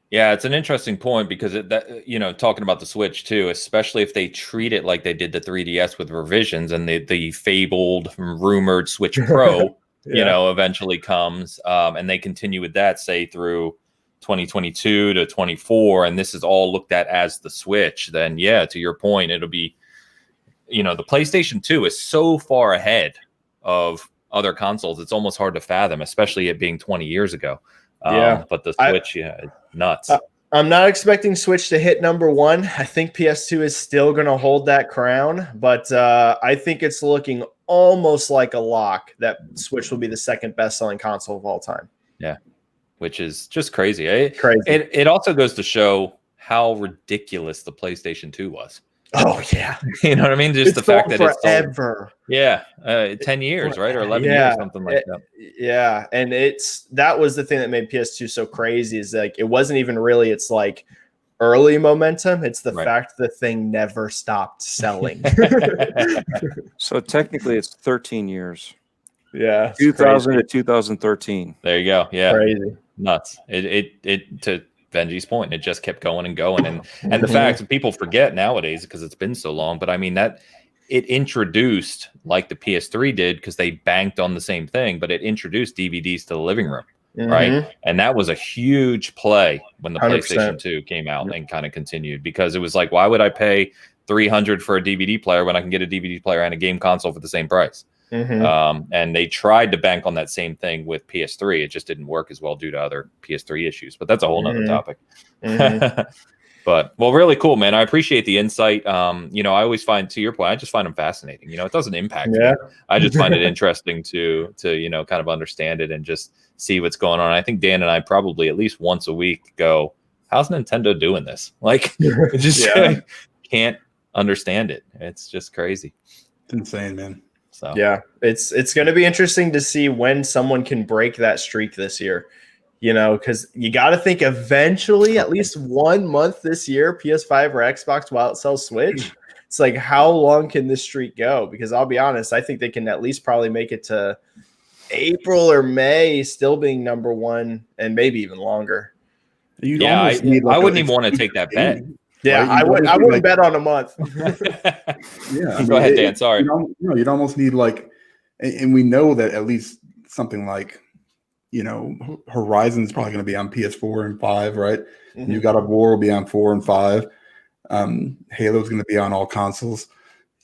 Yeah, it's an interesting point, because talking about the Switch too, especially if they treat it like they did the 3DS with revisions, and the fabled, rumored Switch Pro. Eventually comes, and they continue with that, say through 2022 to 24, and this is all looked at as the Switch, then to your point, it'll be, the PlayStation 2 is so far ahead of other consoles, it's almost hard to fathom, especially it being 20 years ago. But the Switch, nuts. I'm not expecting Switch to hit number one. I think PS2 is still going to hold that crown, but I think it's looking almost like a lock that Switch will be the second best-selling console of all time. Yeah, which is just crazy. Crazy. It also goes to show how ridiculous the PlayStation 2 was. Oh, yeah. You know what I mean? Just the fact that it's forever. 10 years, right? Or 11 years, something like that. Yeah, and that was the thing that made PS2 so crazy, is like it wasn't even really its like early momentum. It's the fact the thing never stopped selling. So technically it's 13 years. Yeah. 2000 to 2013. There you go. Yeah. Crazy. Nuts. It to Benji's point, it just kept going and going. And the fact that people forget nowadays, because it's been so long, but I mean that it introduced, like the PS3 did, because they banked on the same thing, but it introduced DVDs to the living room. Right. And that was a huge play when the 100%. PlayStation 2 came out and kind of continued, because it was like, why would I pay $300 for a DVD player when I can get a DVD player and a game console for the same price? And they tried to bank on that same thing with PS3. It just didn't work as well due to other PS3 issues, but that's a whole nother topic. But really cool, man. I appreciate the insight. I always find, to your point, I just find them fascinating. It doesn't impact me. I just find it interesting to kind of understand it and just see what's going on. I think Dan and I probably at least once a week go, how's Nintendo doing this? Like, just can't understand it. It's just crazy. It's insane, man. So it's going to be interesting to see when someone can break that streak this year. Because you got to think eventually, at least 1 month this year, PS5 or Xbox while it sells Switch. It's like, how long can this streak go? Because I'll be honest, I think they can at least probably make it to April or May, still being number one, and maybe even longer. I wouldn't even want to take that bet. Yeah, I wouldn't bet on a month. Go ahead, Dan. Sorry. You'd almost need and we know that at least something like, Horizon's probably going to be on PS4 and 5, right? New God of War will be on 4 and 5. Halo's going to be on all consoles.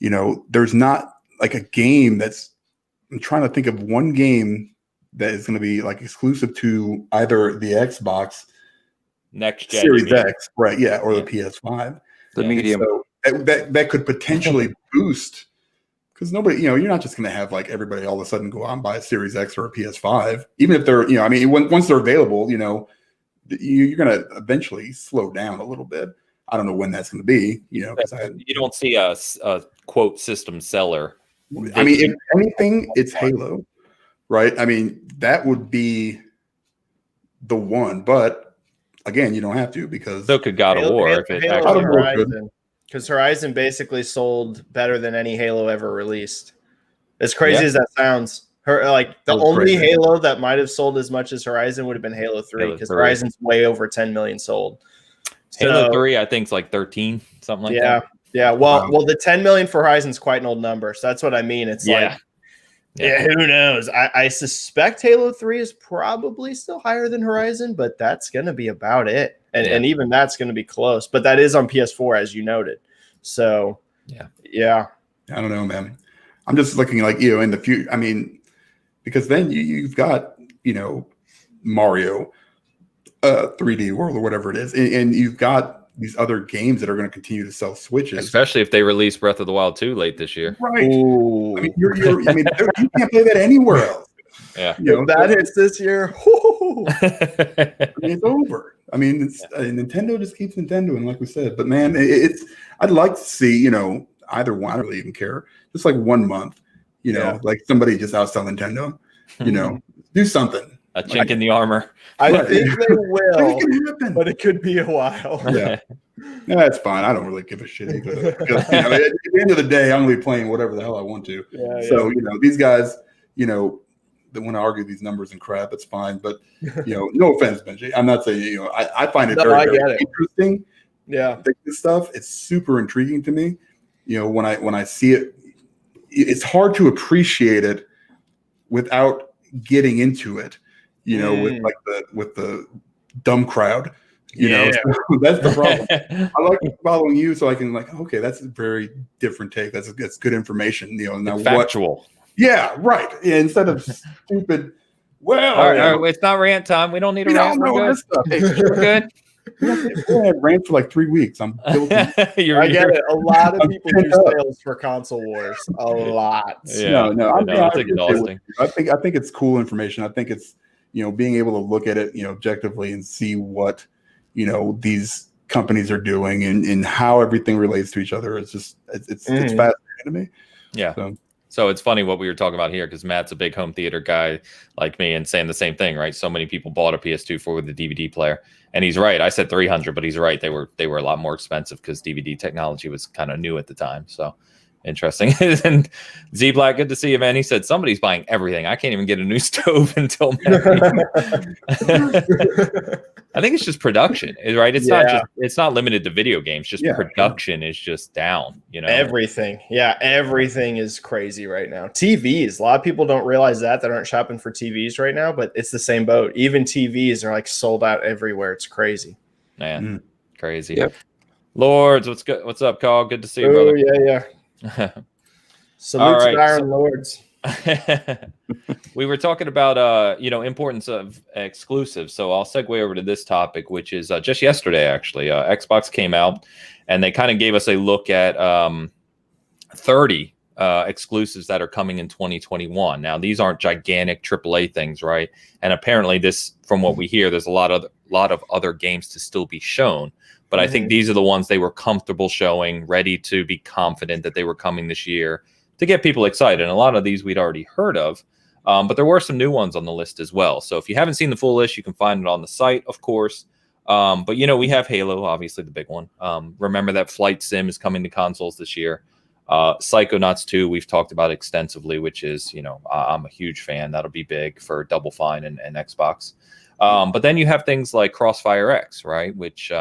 There's not like a game I'm trying to think of one game that is going to be like exclusive to either the Xbox next gen Series X, right? Yeah, or the PS5, the medium. So that could potentially boost, because nobody, you're not just going to have like everybody all of a sudden go out and buy a Series X or a PS5, even if they're, once they're available, you're going to eventually slow down a little bit. I don't know when that's going to be, because you don't see a quote system seller. I mean, if anything, it's Halo, right? I mean, that would be the one, but again, you don't have to, because so could God of War if it actually Horizon, because Horizon basically sold better than any Halo ever released. As crazy as that sounds, the only crazy Halo that might have sold as much as Horizon would have been Halo 3, because Horizon's way over 10 million sold. Halo 3, I think, is like 13, something like that. Yeah, well, the 10 million for Horizon is quite an old number, so that's what I mean. It's who knows? I suspect Halo 3 is probably still higher than Horizon, but that's going to be about it. And even that's going to be close. But that is on PS4, as you noted. So, yeah. I don't know, man. I'm just looking like, in the future. I mean, because then you've got, Mario 3D World or whatever it is. And you've got these other games that are going to continue to sell Switches, especially if they release Breath of the Wild 2 late this year. Right. Ooh. I mean, you can't play that anywhere else. Yeah. If that hits this year, I mean, it's over. I mean, Nintendo just keeps Nintendo, and like we said, but man, I'd like to see, either one. I don't really even care. Just like 1 month, like somebody just outsell Nintendo, do something. A chink in the armor. I think they will, happen. but it could be a while. Yeah. That's fine. I don't really give a shit. Because, at the end of the day, I'm going to be playing whatever the hell I want to. So, these guys, they want to argue these numbers and crap. It's fine. But, no offense, Benji. I'm not saying, I find it very interesting. Yeah. This stuff, it's super intriguing to me. When I see it, it's hard to appreciate it without getting into it, with the dumb crowd. So that's the problem. I like following you so I can okay, that's a very different take. That's good information. Now factual. Yeah, right. Yeah, instead of stupid. Well, all right, it's not rant time. We don't need a rant. We're good. I ran for 3 weeks. I'm guilty. I get it. A lot of people do sales for console wars. A lot. Yeah. No, it's exhausting. I think it's cool information. I think it's being able to look at it objectively and see what these companies are doing and how everything relates to each other. It's just it's fascinating to me. Yeah. So it's funny what we were talking about here because Matt's a big home theater guy like me and saying the same thing, right? So many people bought a PS2 for the DVD player, and he's right. I said 300, but he's right. They were a lot more expensive because DVD technology was kind of new at the time. So interesting. And Z Black, good to see you, man. He said somebody's buying everything. I can't even get a new stove until I think it's just production, right? It's not limited to video games. Just production is just down. Everything. Yeah, everything is crazy right now. TVs. A lot of people don't realize that aren't shopping for TVs right now, but it's the same boat. Even TVs are sold out everywhere. It's crazy. Man, crazy. Yep. Lords, what's good? What's up, Carl? Good to see you, brother. Yeah. Salute to Iron Lords. We were talking about importance of exclusives, so I'll segue over to this topic, which is just yesterday actually. Xbox came out and they kind of gave us a look at 30 exclusives that are coming in 2021. Now these aren't gigantic AAA things, right? And apparently this, from what we hear, there's a lot of other games to still be shown. But I think these are the ones they were comfortable showing, ready to be confident that they were coming this year to get people excited. And a lot of these we'd already heard of, but there were some new ones on the list as well. So if you haven't seen the full list, you can find it on the site, of course. But, we have Halo, obviously the big one. Remember that Flight Sim is coming to consoles this year. Psychonauts 2, we've talked about extensively, which is, I'm a huge fan. That'll be big for Double Fine and Xbox. But then you have things like Crossfire X, right, which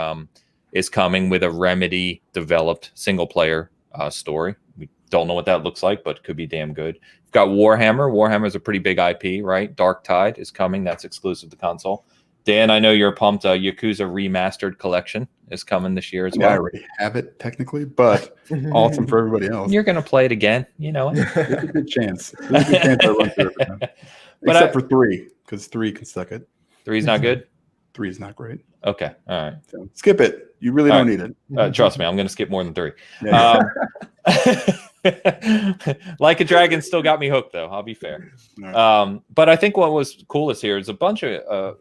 is coming with a Remedy developed single player story. We don't know what that looks like, but could be damn good. We've got Warhammer. Warhammer's a pretty big IP, right? Dark Tide is coming. That's exclusive to console. Dan, I know you're pumped. Yakuza Remastered Collection is coming this year as well. I already have it technically, but awesome for everybody else. You're going to play it again. You know it. There's a good chance. There's a good chance I run through it. Except for 3, because 3 can suck it. 3's not good? 3 is not great. Okay. All right. So skip it. You really don't need it. Trust me, I'm going to skip more than 3. Yeah. Like a Dragon still got me hooked, though. I'll be fair. Right. But I think what was coolest here is a bunch of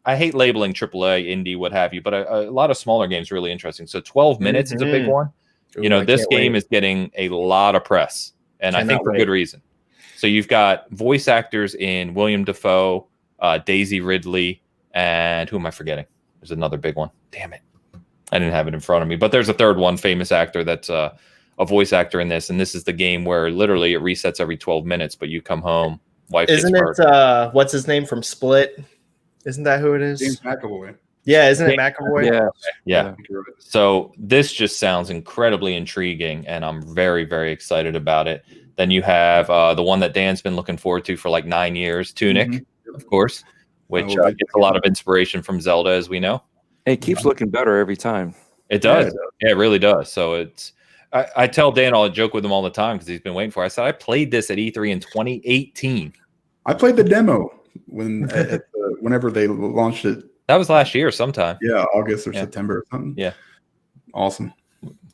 I hate labeling AAA, indie, what have you, but a lot of smaller games really interesting. So 12 minutes is a big one. Ooh, this game is getting a lot of press, and I think for good reason. So you've got voice actors in William Dafoe, Daisy Ridley, and who am I forgetting? There's another big one. Damn it. I didn't have it in front of me, but there's a third one, famous actor that's a voice actor in this, and this is the game where literally it resets every 12 minutes, but you come home, wife Isn't gets it, what's his name from Split? Isn't that who it is? James McAvoy. Yeah, isn't it McAvoy? Yeah. So this just sounds incredibly intriguing, and I'm very, very excited about it. Then you have the one that Dan's been looking forward to for like 9 years, Tunic, of course, which gets a lot of inspiration from Zelda, as we know. It keeps looking better every time. It does. Yeah, it really does. So it's. I tell Dan, I'll joke with him all the time because he's been waiting for it. I said, I played this at E3 in 2018. I played the demo whenever they launched it That was last year sometime. Yeah, August or September or something. Yeah. Awesome.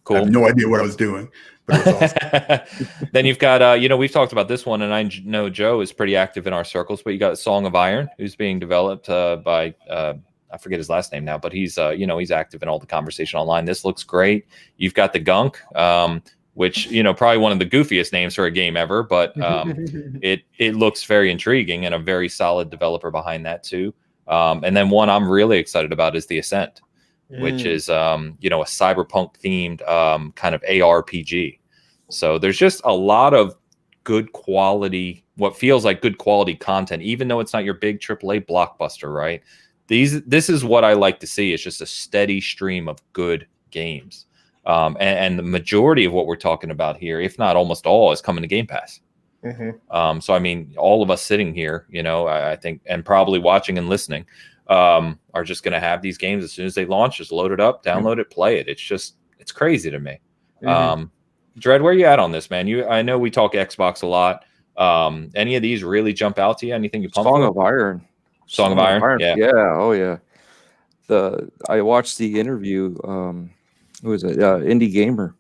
Cool. I have no idea what I was doing, but it was awesome. Then you've got, we've talked about this one, and I know Joe is pretty active in our circles, but you got Song of Iron, who's being developed by, I forget his last name now, but he's, he's active in all the conversation online. This looks great. You've got the Gunk, which, probably one of the goofiest names for a game ever, but it looks very intriguing, and a very solid developer behind that too. And then one I'm really excited about is the Ascent, which is, a cyberpunk themed kind of ARPG. So there's just a lot of good quality, what feels like good quality content, even though it's not your big AAA blockbuster, right? This is what I like to see. It's just a steady stream of good games. And the majority of what we're talking about here, if not almost all, is coming to Game Pass. So, I mean, all of us sitting here, I think, and probably watching and listening, are just going to have these games as soon as they launch. Just load it up, download it, play it. It's crazy to me. Dread, where are you at on this, man? I know we talk Xbox a lot. Any of these really jump out to you? Anything you pumped Song for? of Iron. Song of Iron? Yeah. Oh yeah. I watched the interview. Who was it? Indie Gamer.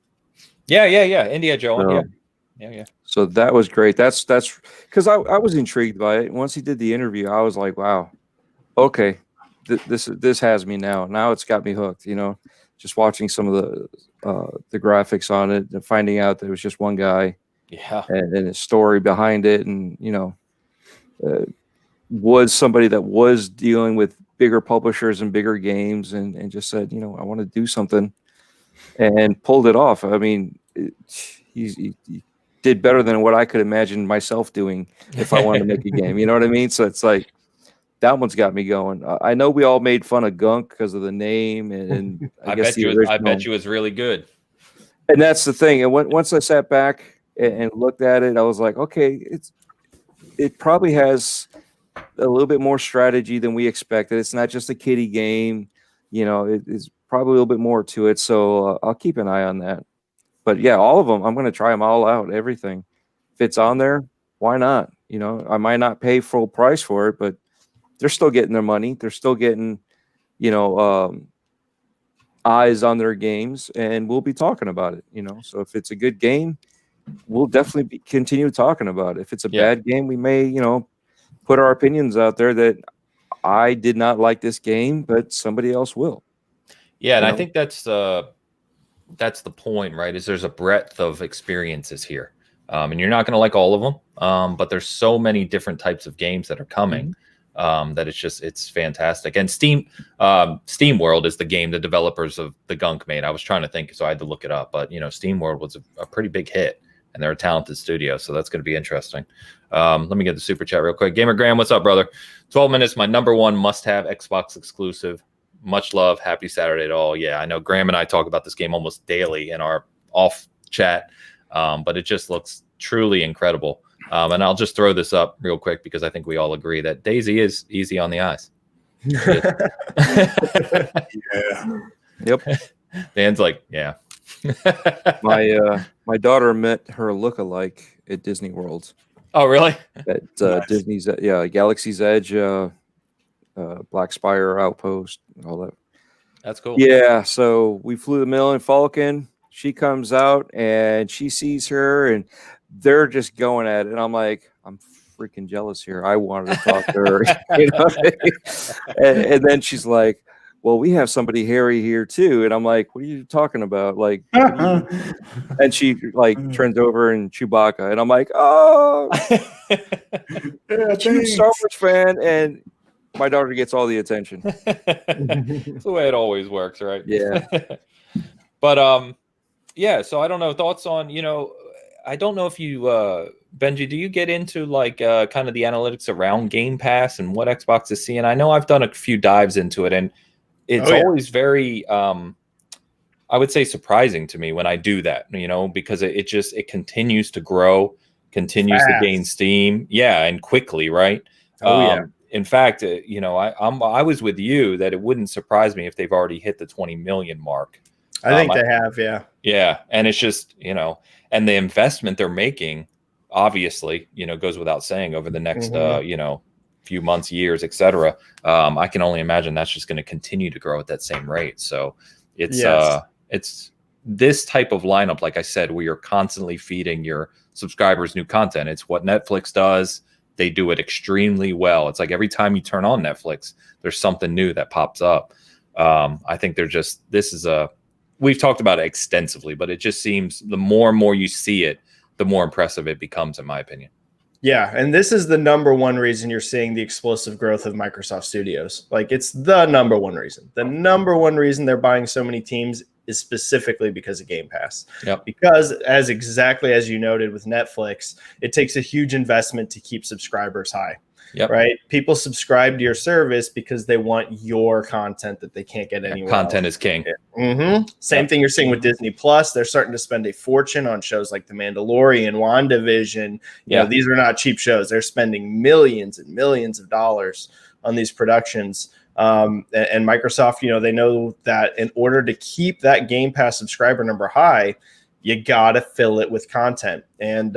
Yeah. India Joe. Yeah. So that was great. That's because I was intrigued by it. Once he did the interview, I was like, wow, okay, this has me now. Now it's got me hooked. Just watching some of the graphics on it and finding out that it was just one guy. Yeah. And his story behind it, and was somebody that was dealing with bigger publishers and bigger games, and just said, I want to do something, and pulled it off. I mean, he did better than what I could imagine myself doing if I wanted to make a game. You know what I mean? So it's like, that one's got me going. I know we all made fun of Gunk because of the name, and I bet you it was really good. And that's the thing. And once I sat back and looked at it, I was like, okay, it probably has a little bit more strategy than we expected. It's not just a kiddie game. It's probably a little bit more to it. So I'll keep an eye on that. But yeah, all of them, I'm going to try them all out, everything. If it's on there, why not? I might not pay full price for it, but they're still getting their money. They're still getting, eyes on their games, and we'll be talking about it, So if it's a good game, we'll definitely continue talking about it. If it's a bad game, we may, put our opinions out there that I did not like this game, but somebody else will. Yeah, and I think that's the point, right? Is there's a breadth of experiences here, and you're not going to like all of them, but there's so many different types of games that are coming. That it's fantastic. And Steam World is the game the developers of the Gunk made. I was trying to think, so I had to look it up, but Steam World was a pretty big hit, and they're a talented studio, so that's going to be interesting. Let me get the super chat real quick. Gamer Graham, what's up, brother? 12 minutes, my number one must-have Xbox exclusive. Much love, happy Saturday to all. Yeah, I know Graham and I talk about this game almost daily in our off chat, but it just looks truly incredible. And I'll just throw this up real quick because I think we all agree that Daisy is easy on the eyes. Yeah. Yep. Dan's like, yeah. My daughter met her lookalike at Disney World. Oh, really? At nice. Disney's, Galaxy's Edge, Black Spire Outpost, all that. That's cool. Yeah, so we flew the Millennium Falcon. She comes out and she sees her, and they're just going at it. And I'm like, I'm freaking jealous here. I wanted to talk to her. And then she's like, well, we have somebody hairy here too. And I'm like, what are you talking about? Like, and she turns over and Chewbacca. And I'm like, oh, huge Star Wars fan. And my daughter gets all the attention. That's the way it always works, right? Yeah. But, yeah, so I don't know, thoughts on, I don't know if you, Benji, do you get into kind of the analytics around Game Pass and what Xbox is seeing? I know I've done a few dives into it, and it's always very, I would say, surprising to me when I do that, because it continues to grow, continues to gain steam. Yeah, and quickly, right? In fact, I was with you that it wouldn't surprise me if they've already hit the 20 million mark. I think they have, yeah. Yeah, and it's just, and the investment they're making, obviously, goes without saying over the next, few months, years, etc. I can only imagine that's just going to continue to grow at that same rate. So it's this type of lineup, like I said, where you're constantly feeding your subscribers new content. It's what Netflix does. They do it extremely well. It's like every time you turn on Netflix, there's something new that pops up. I think we've talked about it extensively, but it just seems the more and more you see it, the more impressive it becomes, in my opinion. Yeah, and this is the number one reason you're seeing the explosive growth of Microsoft Studios. Like, it's the number one reason. The number one reason they're buying so many teams is specifically because of Game Pass. Yep. Because exactly as you noted with Netflix, it takes a huge investment to keep subscribers high. Yep. Right? People subscribe to your service because they want your content that they can't get anywhere Content else. is king. Same thing you're seeing with Disney Plus. They're starting to spend a fortune on shows like The Mandalorian, WandaVision. You know, these are not cheap shows. They're spending millions and millions of dollars on these productions. And Microsoft, they know that in order to keep that Game Pass subscriber number high, you got to fill it with content. And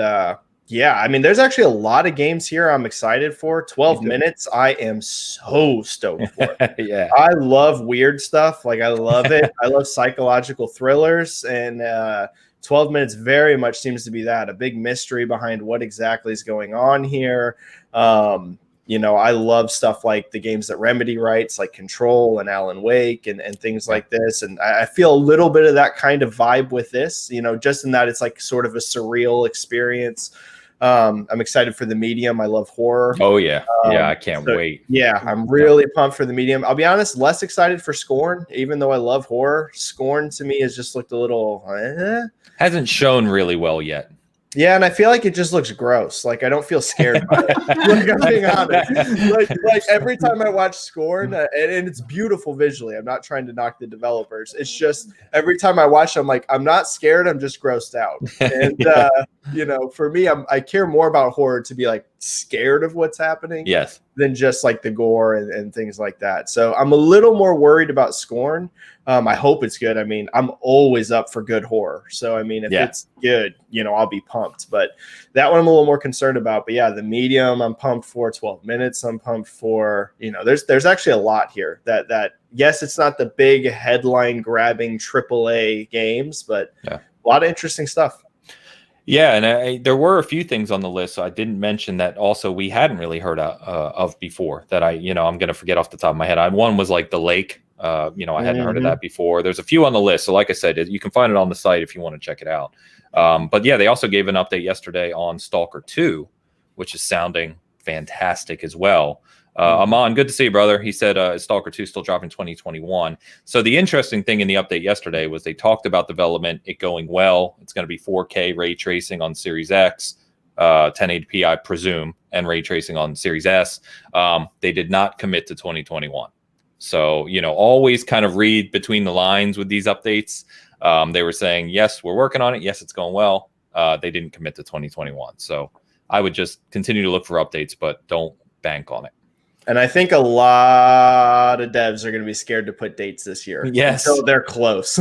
there's actually a lot of games here I'm excited for. 12 minutes, I am so stoked for it. Yeah. I love weird stuff. Like, I love it. I love psychological thrillers. And 12 minutes very much seems to be that. A big mystery behind what exactly is going on here. I love stuff like the games that Remedy writes, like Control and Alan Wake and things like this. And I feel a little bit of that kind of vibe with this, just in that it's like sort of a surreal experience. I'm excited for The Medium. I love horror. Oh, yeah. I can't wait. Yeah, I'm really pumped for The Medium. I'll be honest, less excited for Scorn, even though I love horror. Scorn to me has just looked a little... Hasn't shown really well yet. Yeah, and I feel like it just looks gross. Like, I don't feel scared by it. Like, I'm being honest. Like every time I watch Scorn, and it's beautiful visually. I'm not trying to knock the developers. It's just every time I watch, I'm like, I'm not scared. I'm just grossed out. And for me, I care more about horror to be like scared of what's happening. Yes. Than just like the gore and things like that. So I'm a little more worried about Scorn. I hope it's good. I mean, I'm always up for good horror. So, I mean, if it's good, I'll be pumped. But that one I'm a little more concerned about. But yeah, The Medium, I'm pumped for. 12 minutes, I'm pumped for. There's actually a lot here that yes, it's not the big headline grabbing AAA games, but a lot of interesting stuff. Yeah, and there were a few things on the list. So I didn't mention that also we hadn't really heard of before that I'm going to forget off the top of my head. One was like The Lake. I hadn't heard of that before. There's a few on the list. So like I said, you can find it on the site if you want to check it out. But yeah, they also gave an update yesterday on Stalker 2, which is sounding fantastic as well. Aman, good to see you, brother. He said Stalker 2 still dropping 2021. So the interesting thing in the update yesterday was they talked about development, it going well. It's going to be 4K ray tracing on Series X, 1080p, I presume, and ray tracing on Series S. They did not commit to 2021. So, always kind of read between the lines with these updates. They were saying, yes, we're working on it. Yes, it's going well. They didn't commit to 2021. So I would just continue to look for updates, but don't bank on it. And I think a lot of devs are going to be scared to put dates this year. Yes. Until they're close.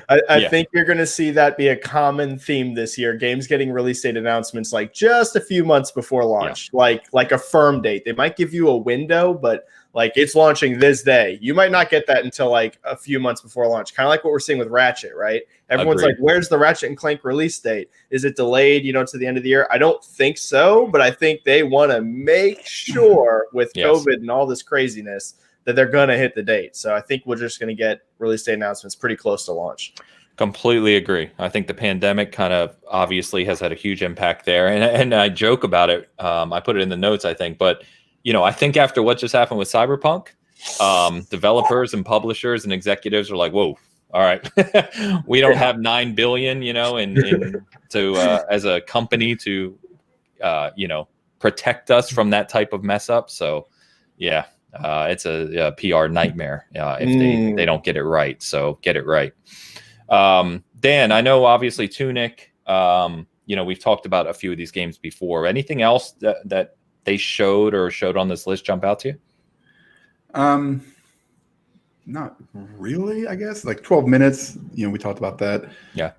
I think you're going to see that be a common theme this year. Games getting release date announcements like just a few months before launch, like a firm date. They might give you a window, but like it's launching this day. You might not get that until like a few months before launch. Kind of like what we're seeing with Ratchet, right? Everyone's like, where's the Ratchet and Clank release date? Is it delayed, to the end of the year? I don't think so, but I think they want to make sure with COVID and all this craziness that they're going to hit the date. So I think we're just going to get release date announcements pretty close to launch. Completely agree. I think the pandemic kind of obviously has had a huge impact there. And I joke about it. I put it in the notes, I think. But, I think after what just happened with Cyberpunk, developers and publishers and executives are like, whoa, all right, we don't have 9 billion, as a company to, protect us from that type of mess up. So, yeah, it's a PR nightmare if they don't get it right. So get it right. Dan, I know obviously Tunic, we've talked about a few of these games before. Anything else that they showed on this list jump out to you? Not really, I guess. Like 12 minutes, we talked about that. Yeah.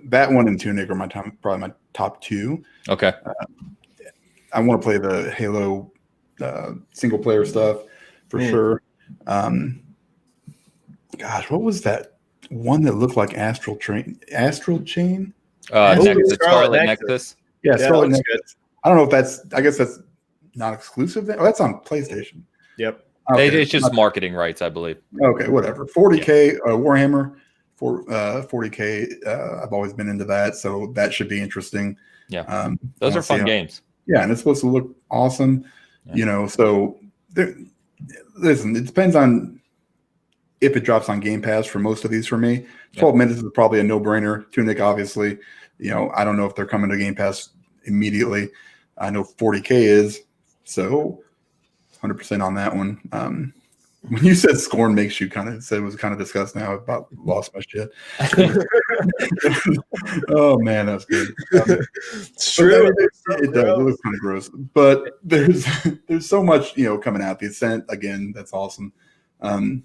That one and Tunic are probably my top two. Okay. I want to play the Halo single player stuff for sure. Gosh, what was that one that looked like Astral Chain? Scarlet Nexus. Yeah, Scarlet Nexus. I don't know if I guess that's not exclusive. Oh, that's on PlayStation. Yep. Okay. It's just marketing rights, I believe. Okay, whatever. 40K Warhammer, 40K. I've always been into that, so that should be interesting. Yeah, those are fun games. Yeah, and it's supposed to look awesome. Yeah. So listen, it depends on if it drops on Game Pass for most of these. For me, 12 minutes is probably a no-brainer. Tunic, obviously. I don't know if they're coming to Game Pass immediately. I know 40K is, so 100% on that one. When you said Scorn makes you it was kind of disgusting. Now I've about lost my shit. Oh man, that's good. It's true. It does. It looks kind of gross, but there's so much coming out. The Ascent again, that's awesome. I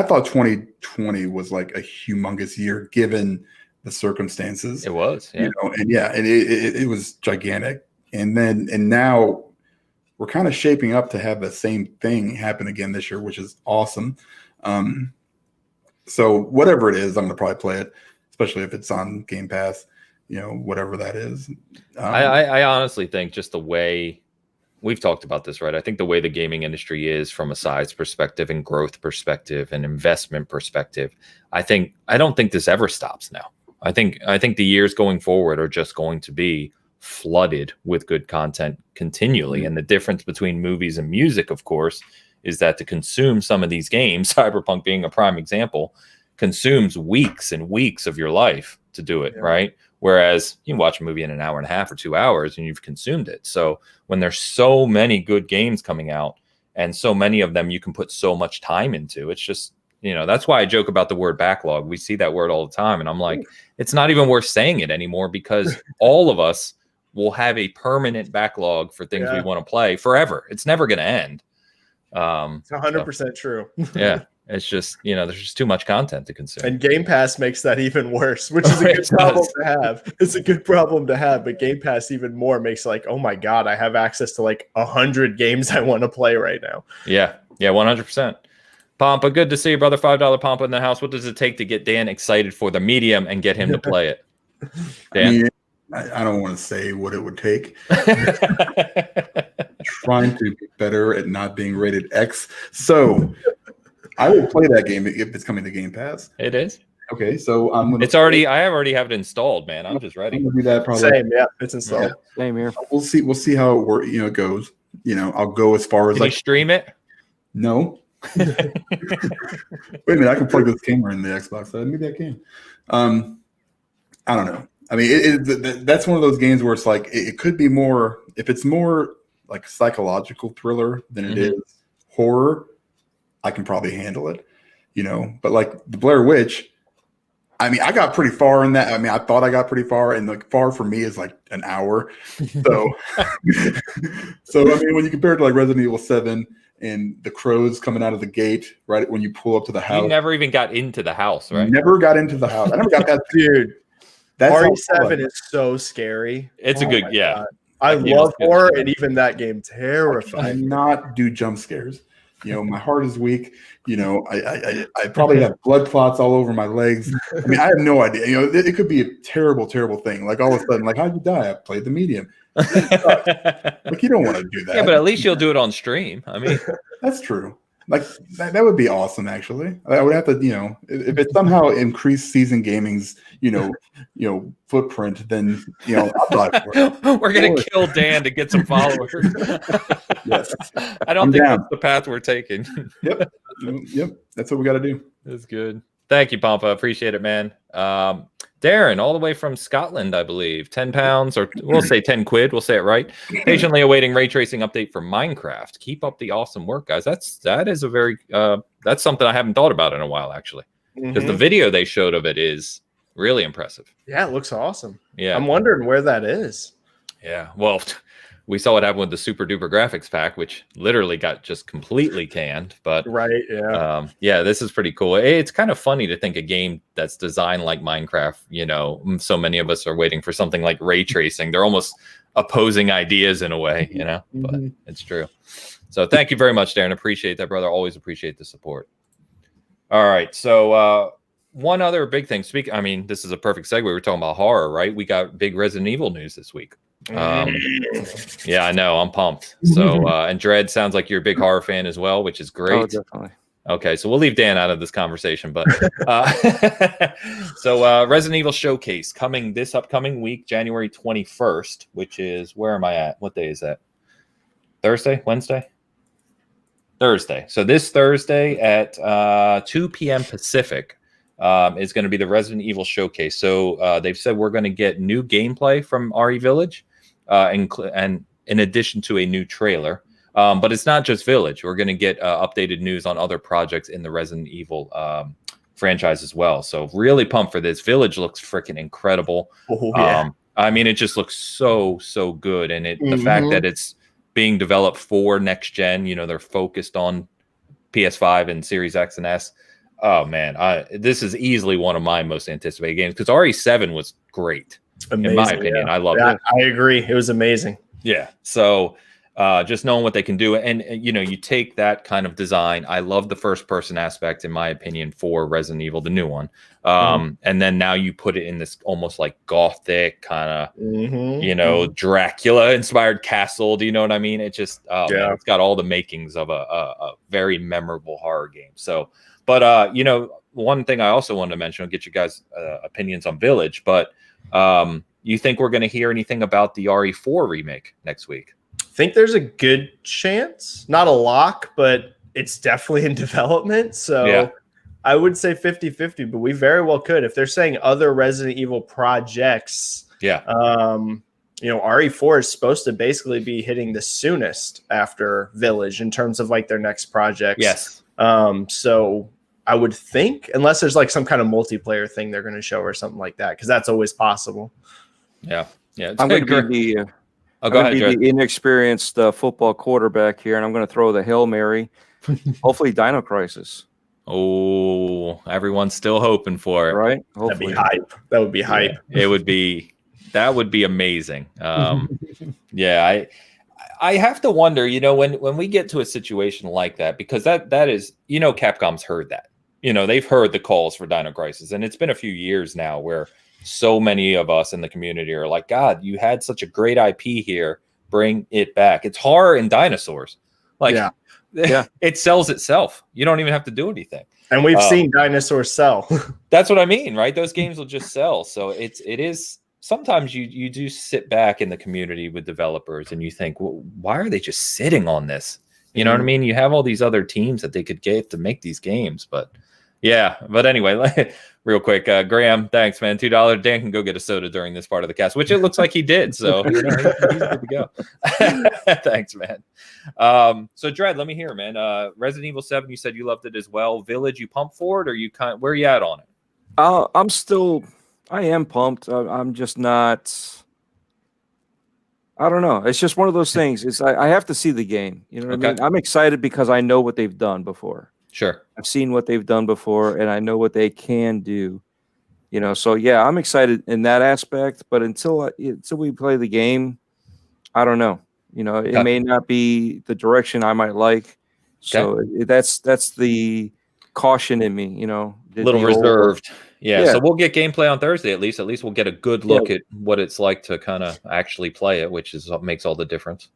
thought 2020 was like a humongous year given the circumstances. It was, yeah. And it was gigantic. And now we're kind of shaping up to have the same thing happen again this year, which is awesome. So whatever it is, I'm going to probably play it, especially if it's on Game Pass, whatever that is. I honestly think just the way we've talked about this, right? I think the way the gaming industry is from a size perspective and growth perspective and investment perspective, I don't think this ever stops now. I think the years going forward are just going to be flooded with good content continually. And the difference between movies and music, of course, is that to consume some of these games, Cyberpunk being a prime example, consumes weeks and weeks of your life to do it, right? Whereas you can watch a movie in an hour and a half or 2 hours and you've consumed it. So when there's so many good games coming out and so many of them you can put so much time into, it's just, that's why I joke about the word backlog. We see that word all the time. And I'm like, it's not even worth saying it anymore because all of us will have a permanent backlog for things we want to play forever. It's never going to end. It's 100% true. Yeah. It's just, there's just too much content to consume. And Game Pass makes that even worse, which is a good problem to have. It's a good problem to have, but Game Pass even more makes oh my God, I have access to 100 games I want to play right now. Yeah. Yeah, 100%. Pompa, good to see you, brother. $5 Pompa in the house. What does it take to get Dan excited for the medium and get him to play it? Dan? I don't want to say what it would take. Trying to be better at not being rated X. So I will play that game if it's coming to Game Pass. It is. Okay, so I'm gonna. It's already. I already have it installed, man. I'm just ready. I'm gonna do that probably. Same, yeah. It's installed. Yeah, same here. We'll see how it goes. I'll go as far as Can you stream it? No. Wait a minute, I can plug this camera in the Xbox. Maybe I can. I don't know. I mean, that's one of those games where it's it could be more. If it's more like psychological thriller than it is horror, I can probably handle it. But like the Blair Witch, I mean, I got pretty far in that. I mean, I thought I got pretty far, and far for me is an hour. So, I mean, when you compare it to Resident Evil 7 and the crows coming out of the gate right when you pull up to the house, you never even got into the house, right? Never got into the house. I never got that, dude. RE7 is so scary. It's a good, God. I love horror, and even that game terrified. I cannot do jump scares. My heart is weak. I probably have blood clots all over my legs. I mean, I have no idea. It could be a terrible, terrible thing. All of a sudden, how'd you die? I played the medium. You don't want to do that. Yeah, but at least you'll do it on stream. I mean, that's true. That would be awesome. Actually, I would have to, if it somehow increased season gaming's, footprint, then I'll buy for it. We're gonna kill Dan to get some followers. Yes, I don't think that's the path we're taking. Yep, that's what we got to do. That's good. Thank you, Pompa. Appreciate it, man. Darren, all the way from Scotland, I believe. £10, or we'll say 10 quid. We'll say it right. Patiently awaiting ray tracing update for Minecraft. Keep up the awesome work, guys. That is a very that's something I haven't thought about in a while, actually. Because the video they showed of it is really impressive. Yeah, it looks awesome. Yeah, I'm wondering where that is. Yeah, well, we saw what happened with the Super Duper Graphics pack, which literally got just completely canned. But yeah, this is pretty cool. It's kind of funny to think a game that's designed like Minecraft, you know, so many of us are waiting for something like ray tracing. They're almost opposing ideas in a way, you know, but it's true. So thank you very much, Darren. Appreciate that, brother. Always appreciate the support. All right. So one other big thing. I mean, this is a perfect segue. We're talking about horror, right? We got big Resident Evil news this week. Yeah, I know. I'm pumped. So, and Dread, sounds like you're a big horror fan as well, which is great. Oh, definitely. Okay, so we'll leave Dan out of this conversation, but so Resident Evil Showcase coming this upcoming week, January 21st, which is, where am I at? What day is that? Thursday? Wednesday? Thursday. So this Thursday at 2 p.m. Pacific is going to be the Resident Evil Showcase. So they've said we're going to get new gameplay from RE Village, and in addition to a new trailer. But it's not just Village. We're going to get updated news on other projects in the Resident Evil franchise as well. So really pumped for this. Village looks freaking incredible. I mean, it just looks so good, and the fact that it's being developed for next gen, you know, they're focused on PS5 and Series X and S. Oh man, this is easily one of my most anticipated games because RE7 was great. Amazing, in my opinion. I loved it. I agree. It was amazing. Yeah. So just knowing what they can do, and you know, you take that kind of design. I love the first person aspect, in my opinion, for Resident Evil, the new one. And then now you put it in this almost like gothic kind of, you know, Dracula inspired castle. Do you know what I mean? It just, man, it's got all the makings of a very memorable horror game. So, but you know, one thing I also wanted to mention, I'll get you guys opinions on Village, but you think we're going to hear anything about the RE4 remake next week? I think there's a good chance, not a lock, but it's definitely in development. So I would say 50-50, but we very well could. If they're saying other Resident Evil projects, you know, RE4 is supposed to basically be hitting the soonest after Village in terms of like their next projects. Yes. So I would think, unless there's like some kind of multiplayer thing they're going to show or something like that, because that's always possible. Yeah. Yeah. I'm going to be the inexperienced football quarterback here, and I'm going to throw the Hail Mary. Hopefully, Dino Crisis. Oh, everyone's still hoping for it, right? Hopefully. That'd be hype. That would be hype. It would be. That would be amazing. Yeah, I have to wonder, you know, when we get to a situation like that, because that is, you know, Capcom's heard that. You know, they've heard the calls for Dino Crisis, and it's been a few years now where so many of us in the community are like, God, you had such a great IP here. Bring it back. It's horror and dinosaurs. Like, it sells itself. You don't even have to do anything. And we've seen dinosaurs sell. That's what I mean, right? Those games will just sell. So it is. Sometimes you do sit back in the community with developers and you think, well, why are they just sitting on this? You know what I mean? You have all these other teams that they could get to make these games, but yeah. But anyway, real quick, Graham, thanks, man. $2. Dan can go get a soda during this part of the cast, which it looks like he did. So you know, he's good to go. Thanks, man. So Dread, let me hear, man. Resident Evil 7, you said you loved it as well. Village, you pumped for it, or where are you at on it? I am pumped. I'm just not. I don't know. It's just one of those things. I have to see the game. You know what I mean? I'm excited because I know what they've done before. Sure. I've seen what they've done before, and I know what they can do. You know, so yeah, I'm excited in that aspect. But until we play the game, I don't know. You know, it may not be the direction I might like. So that's the caution in me. You know, a little reserved. Yeah, so we'll get gameplay on Thursday at least. At least we'll get a good look at what it's like to kind of actually play it, which is what makes all the difference.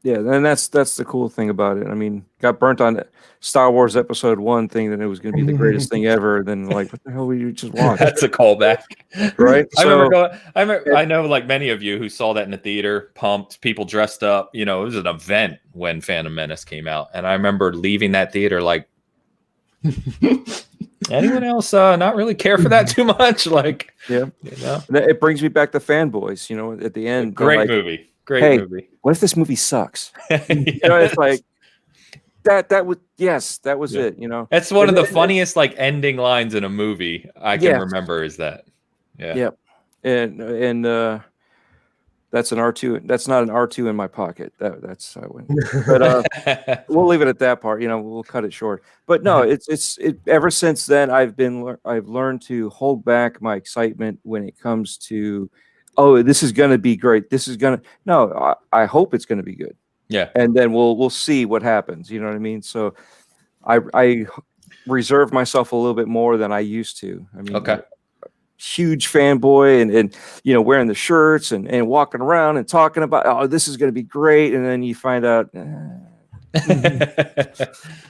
Yeah, and that's the cool thing about it. I mean, got burnt on Star Wars Episode 1 thing that it was going to be the greatest thing ever. Then like, what the hell were you just watching? That's a callback, right? I know like many of you who saw that in the theater, pumped, people dressed up. You know, it was an event when Phantom Menace came out, and I remember leaving that theater like. Anyone else not really care for that too much? Like, you know? It brings me back to Fanboys, you know, at the end. Great movie. Great movie. What if this movie sucks? You know, it's like that was it, you know. That's one of the funniest like ending lines in a movie I can remember is that. Yeah. Yep. And That's an R2. That's not an R2 in my pocket. That's I went. But we'll leave it at that part. We'll cut it short. But no, it's ever since then I've learned to hold back my excitement when it comes to, oh, this is going to be great. I hope it's going to be good. Yeah. And then we'll see what happens. You know what I mean? So I reserve myself a little bit more than I used to. I mean, okay. Huge fanboy and wearing the shirts and walking around and talking about, oh, this is going to be great. And then you find out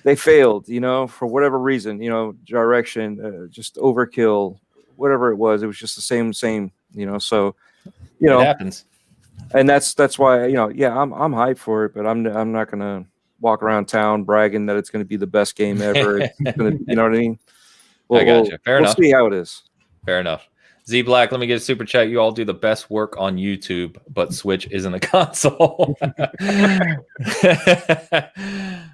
they failed, for whatever reason, direction, just overkill, whatever it was just the same, so, it happens. And that's why, I'm hyped for it, but I'm not going to walk around town bragging that it's going to be the best game ever. It's gonna, you know what I mean? I got you. Fair enough. We'll see how it is. Fair enough. Z Black, let me get a super chat. You all do the best work on YouTube, but Switch isn't a console.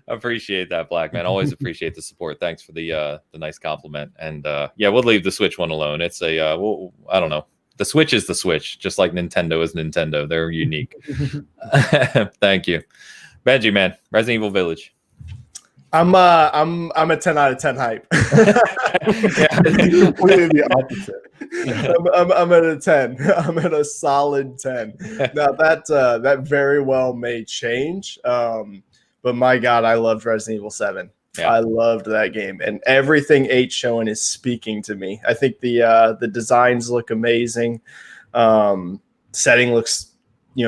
Appreciate that, Black man. Always appreciate the support. Thanks for the nice compliment. And we'll leave the Switch one alone. It's I don't know. The Switch is the Switch, just like Nintendo is Nintendo. They're unique. Thank you, Benji, man. Resident Evil Village. I'm a 10 out of 10 hype. Completely the opposite. I'm at a 10. I'm at a solid 10. Now that very well may change. But my God, I loved Resident Evil 7. Yeah. I loved that game, and everything 8 showing is speaking to me. I think the designs look amazing. Setting looks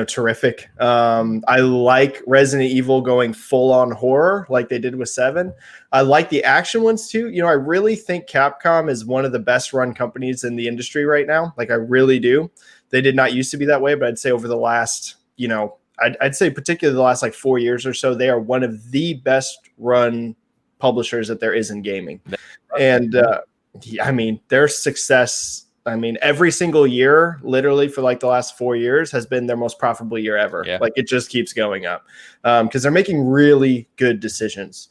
terrific. I like Resident Evil going full on horror like they did with 7. I like the action ones too. I really think Capcom is one of the best run companies in the industry right now. Like I really do. They did not used to be that way, but I'd say over the last, I'd say particularly the last like 4 years or so, they are one of the best run publishers that there is in gaming. And their success, every single year, literally for like the last 4 years, has been their most profitable year ever. Yeah. Like it just keeps going up because they're making really good decisions.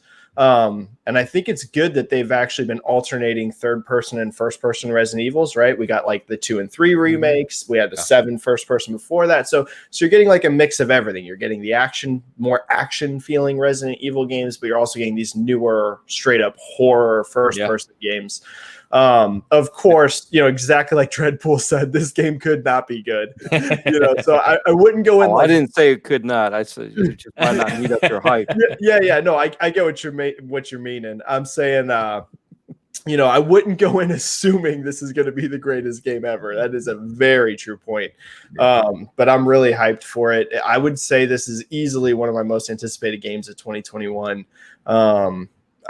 And I think it's good that they've actually been alternating third person and first person Resident Evils, right? We got like the 2 and 3 remakes. We had the 7 first person before that. So you're getting like a mix of everything. You're getting the more action feeling Resident Evil games, but you're also getting these newer straight up horror first person games. Of course, exactly like Dreadpool said, this game could not be good. So I wouldn't go in. I didn't say it could not. I said you just might not meet up your hype. Yeah. No, I get what you're meaning. I'm saying, I wouldn't go in assuming this is going to be the greatest game ever. That is a very true point. But I'm really hyped for it. I would say this is easily one of my most anticipated games of 2021.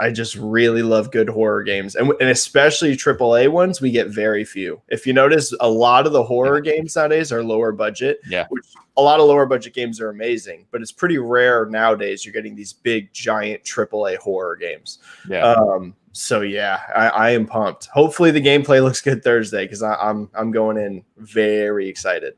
I just really love good horror games, and especially AAA ones. We get very few. If you notice, a lot of the horror games nowadays are lower budget. Yeah, which a lot of lower budget games are amazing, but it's pretty rare nowadays. You're getting these big, giant AAA horror games. Yeah. So yeah, I am pumped. Hopefully, the gameplay looks good Thursday because I'm going in very excited.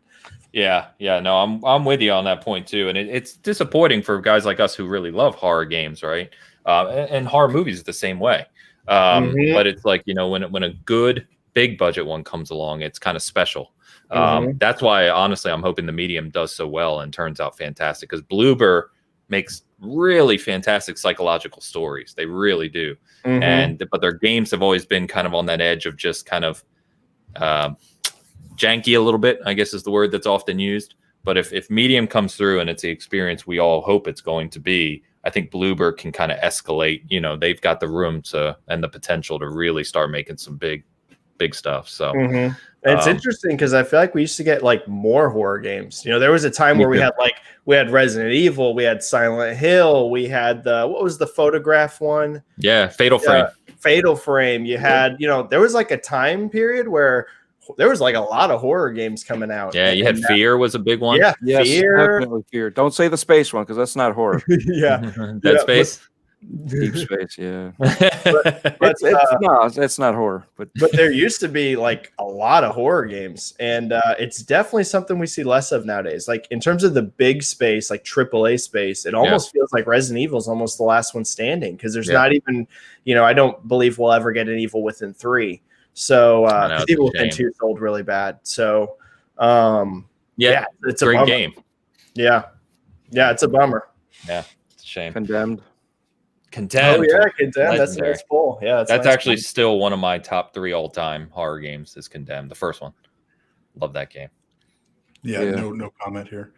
Yeah. No, I'm with you on that point too, and it's disappointing for guys like us who really love horror games, right? And horror movies the same way. But it's like, when a good big budget one comes along, it's kind of special. That's why, honestly, I'm hoping the medium does so well and turns out fantastic, because Bloober makes really fantastic psychological stories. They really do. But their games have always been kind of on that edge of just kind of janky a little bit, I guess is the word that's often used. But if medium comes through and it's the experience we all hope it's going to be, I think Bloober can kind of escalate. They've got the room and the potential to really start making some big stuff. So it's interesting because I feel like we used to get like more horror games. There was a time where we had Resident Evil, we had Silent Hill, we had what was the Photograph one? Yeah, Fatal Frame. Fatal Frame. You had, there was like a time period where there was like a lot of horror games coming out. Yeah, you had Fear was a big one. Yeah, yes, Fear. Definitely Fear. Don't say the space one because that's not horror. Dead Space. Deep Space, yeah. It's not horror. But there used to be like a lot of horror games, and it's definitely something we see less of nowadays. Like in terms of the big space, like AAA space, it almost feels like Resident Evil is almost the last one standing because there's not even, I don't believe we'll ever get an Evil Within 3. So Evil Within 2 sold really bad. So Yeah, it's a a great game. Yeah, it's a bummer. Yeah, it's a shame. Condemned. Oh yeah, Condemned. That's Legendary. nice pull. Yeah, that's nice actually pull. still one of my top 3 all-time horror games. Is Condemned, the first one. Love that game. Yeah. No comment here.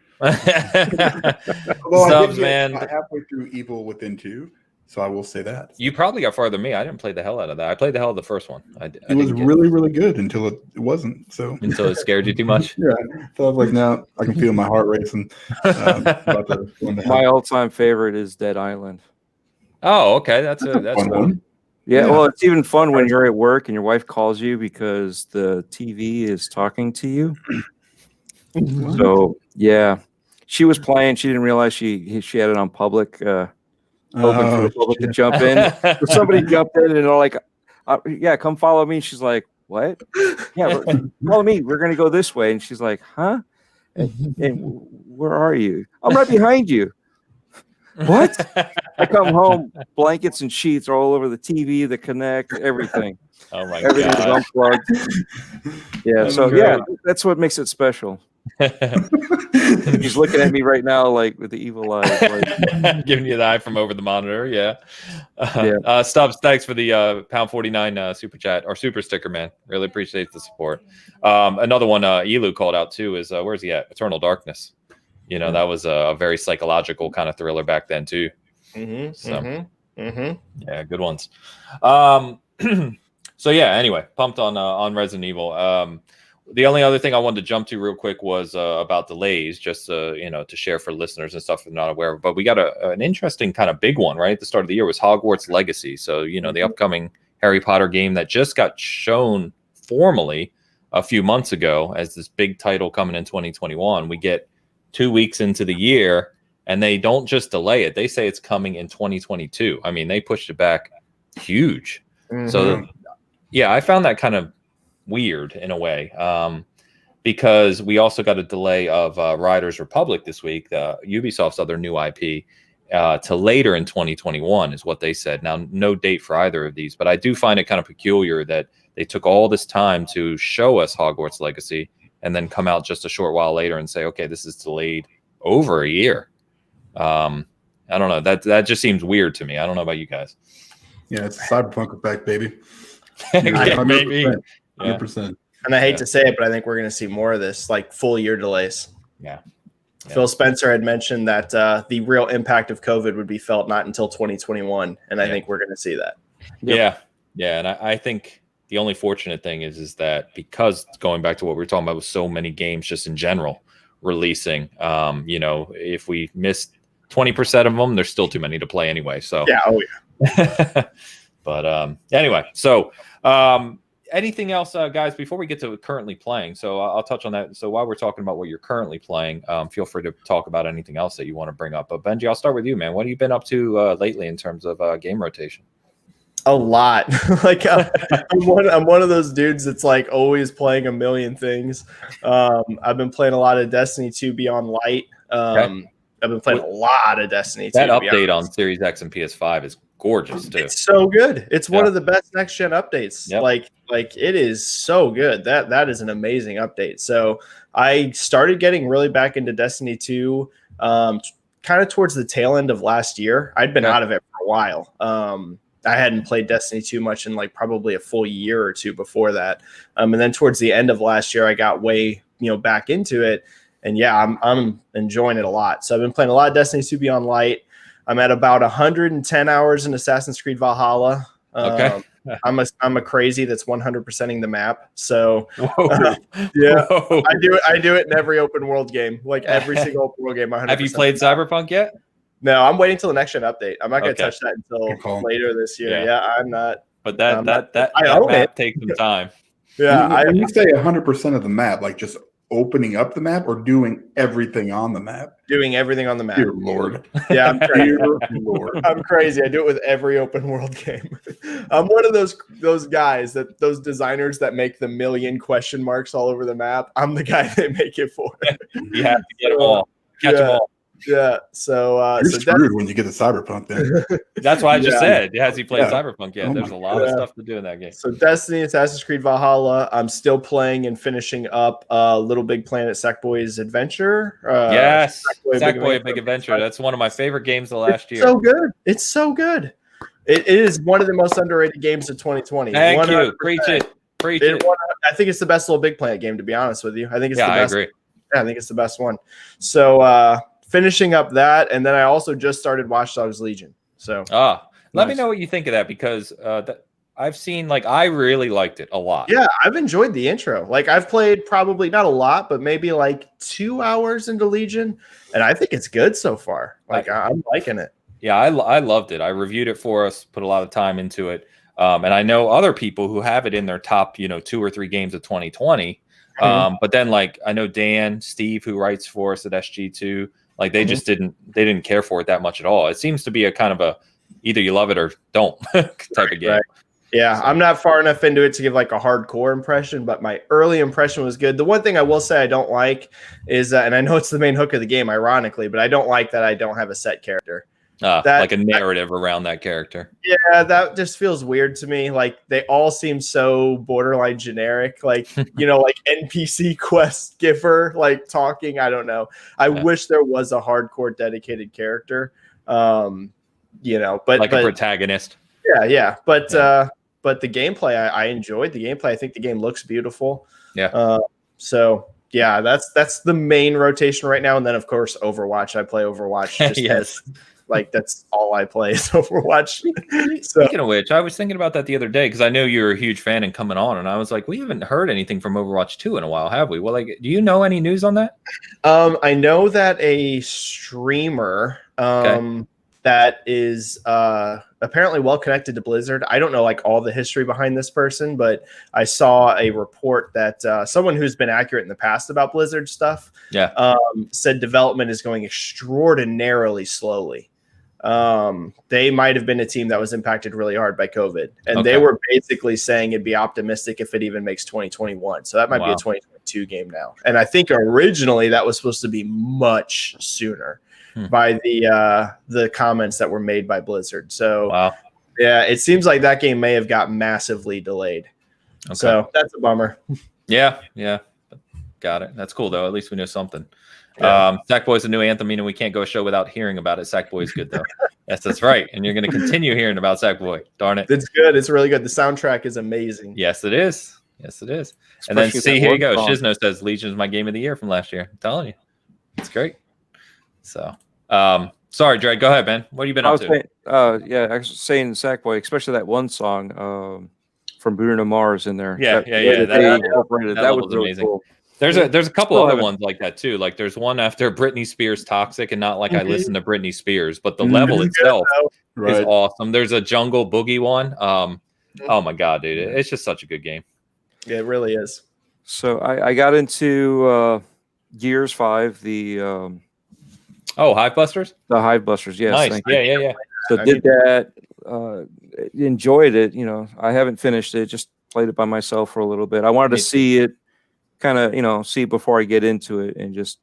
Subs, man. Halfway through Evil Within 2, so I will say that. You probably got farther than me. I didn't play the hell out of that. I played the hell out of the first one. It was really good until it wasn't. So until it scared you too much. Yeah. So I was like, now I can feel my heart racing. My all-time favorite is Dead Island. Oh, okay. That's a fun one. Yeah, well, it's even fun when you're at work and your wife calls you because the TV is talking to you. So yeah, she was playing. She didn't realize she had it on public, open for the public to jump in. So somebody jumped in and they're like, "Yeah, come follow me." She's like, "What? Yeah, follow me. We're gonna go this way." And she's like, "Huh? And where are you? I'm right behind you." What? I come home, blankets and sheets are all over the TV, the Connect, everything. Oh my Everything's god! Unplugged. Yeah, so yeah, that's what makes it special. He's looking at me right now, like with the evil eyes, like giving you the eye from over the monitor. Yeah. Stubbs, thanks for the £1.49 super chat or super sticker, man. Really appreciate the support. Another one, Elu called out too. Is where's he at? Eternal Darkness. You know, that was a very psychological kind of thriller back then too. Yeah, good ones. So yeah, anyway, pumped on Resident Evil. The only other thing I wanted to jump to real quick was about delays, just to share for listeners and stuff if they're not aware of. But we got an interesting kind of big one right at the start of the year was Hogwarts Legacy. So the upcoming Harry Potter game that just got shown formally a few months ago as this big title coming in 2021. We get 2 weeks into the year, and they don't just delay it. They say it's coming in 2022. I mean, they pushed it back huge. So, yeah, I found that kind of weird in a way because we also got a delay of Riders Republic this week, Ubisoft's other new IP, to later in 2021 is what they said. Now, no date for either of these, but I do find it kind of peculiar that they took all this time to show us Hogwarts Legacy and then come out just a short while later and say, okay, this is delayed over a year. I don't know. That just seems weird to me. I don't know about you guys. Yeah, it's a Cyberpunk effect, baby. Maybe. 100%. And I hate to say it, but I think we're going to see more of this, like full year delays. Yeah. Phil Spencer had mentioned that the real impact of COVID would be felt not until 2021. And I think we're going to see that. Yep. Yeah. And I think the only fortunate thing is that because going back to what we were talking about with so many games just in general releasing, if we missed 20% of them, there's still too many to play anyway. So But anyway, so anything else, guys, before we get to currently playing? So I'll touch on that. So while we're talking about what you're currently playing, feel free to talk about anything else that you want to bring up. But Benji, I'll start with you, man. What have you been up to lately in terms of game rotation? A lot. Like I'm one of those dudes that's like always playing a million things. I've been playing a lot of Destiny 2 Beyond Light. I've been playing a lot of Destiny 2. That update on Series X and PS5 is gorgeous too. It's so good. It's one of the best next gen updates. Yep. Like it is so good. That is an amazing update. So I started getting really back into Destiny 2 kind of towards the tail end of last year. I'd been out of it for a while. I hadn't played Destiny 2 much in like probably a full year or two before that. And then towards the end of last year, I got way, back into it. And yeah, I'm enjoying it a lot. So I've been playing a lot of Destiny 2 Beyond Light. I'm at about 110 hours in Assassin's Creed Valhalla. I'm a crazy that's 100%ing the map. So I do it in every open world game, like every single open world game. 100%. Have you played Cyberpunk yet? No, I'm waiting till the next gen update. I'm not going to touch that until later this year. Yeah, I'm not. But that map takes some time. Yeah, when you say 100% of the map, like just opening up the map or doing everything on the map? Doing everything on the map. Dear Lord. Yeah, I'm crazy. Lord. I'm crazy. I do it with every open world game. I'm one of those guys, those designers that make the million question marks all over the map. I'm the guy they make it for. You have to get them all. Catch them all. Yeah. So you're screwed when you get to Cyberpunk. Then that's why I just said, has he played Cyberpunk yet? Oh There's a lot of stuff to do in that game. So Destiny, Assassin's Creed Valhalla. I'm still playing and finishing up Little Big Planet Sackboy's Adventure. Yes, Sackboy Big Adventure. That's one of my favorite games of last year. So good. It's so good. It is one of the most underrated games of 2020. Thank you. Preach it. I think it's the best Little Big Planet game, to be honest with you. I think it's the best. I agree. Yeah, I think it's the best one. So finishing up that, and then I also just started Watch Dogs Legion. So let me know what you think of that, because I've seen, I really liked it a lot. Yeah, I've enjoyed the intro. I've played probably not a lot, but maybe 2 hours into Legion, and I think it's good so far. I'm liking it. Yeah, I loved it. I reviewed it for us, put a lot of time into it. And I know other people who have it in their top, 2 or 3 games of 2020. But then I know Dan, Steve, who writes for us at SG2, they just didn't care for it that much at all. It seems to be a kind of a either you love it or don't type of game. Right. Yeah, I'm not far enough into it to give a hardcore impression, but my early impression was good. The one thing I will say I don't like is, and I know it's the main hook of the game, ironically, but I don't like that I don't have a set character. Like a narrative around that character. Yeah, that just feels weird to me. They all seem so borderline generic. NPC quest giver, talking. I don't know. I wish there was a hardcore dedicated character. But a protagonist. Yeah. But the gameplay, I enjoyed the gameplay. I think the game looks beautiful. Yeah. So yeah, that's the main rotation right now. And then of course Overwatch. I play Overwatch. Yes. That's all I play is Overwatch. Speaking of which, I was thinking about that the other day because I know you're a huge fan and coming on, and I was like, we haven't heard anything from Overwatch 2 in a while, have we? Well, do you know any news on that? I know that a streamer that is apparently well connected to Blizzard. I don't know all the history behind this person, but I saw a report that someone who's been accurate in the past about Blizzard stuff said development is going extraordinarily slowly. They might have been a team that was impacted really hard by COVID, and they were basically saying it'd be optimistic if it even makes 2021. So that might be a 2022 game now. And I think originally that was supposed to be much sooner by the comments that were made by Blizzard. So yeah, it seems like that game may have got massively delayed. Okay. So that's a bummer. Yeah. Got it. That's cool though. At least we know something. Yeah. Sackboy's a new anthem, meaning we can't go a show without hearing about it. Sackboy's good though. Yes, that's right. And you're going to continue hearing about Sackboy. Darn it. It's good. It's really good. The soundtrack is amazing. Yes, it is. Especially and then see, here you go. Shizno says Legion is my game of the year from last year. I'm telling you. It's great. So, sorry, Dre, go ahead, man. What have you been up to? I was saying Sackboy, especially that one song from Bruno Mars in there. Yeah. That was really amazing. Cool. There's a couple other ones like that too. There's one after Britney Spears Toxic, and not I listen to Britney Spears, but the level itself is awesome. There's a Jungle Boogie one. Oh my God, dude. It's just such a good game. Yeah, it really is. So I got into Gears 5, the Hive Busters? The Hive Busters, yes. Nice. Yeah. So did that, enjoyed it. I haven't finished it, just played it by myself for a little bit. I wanted to see it, kind of, see it before I get into it and just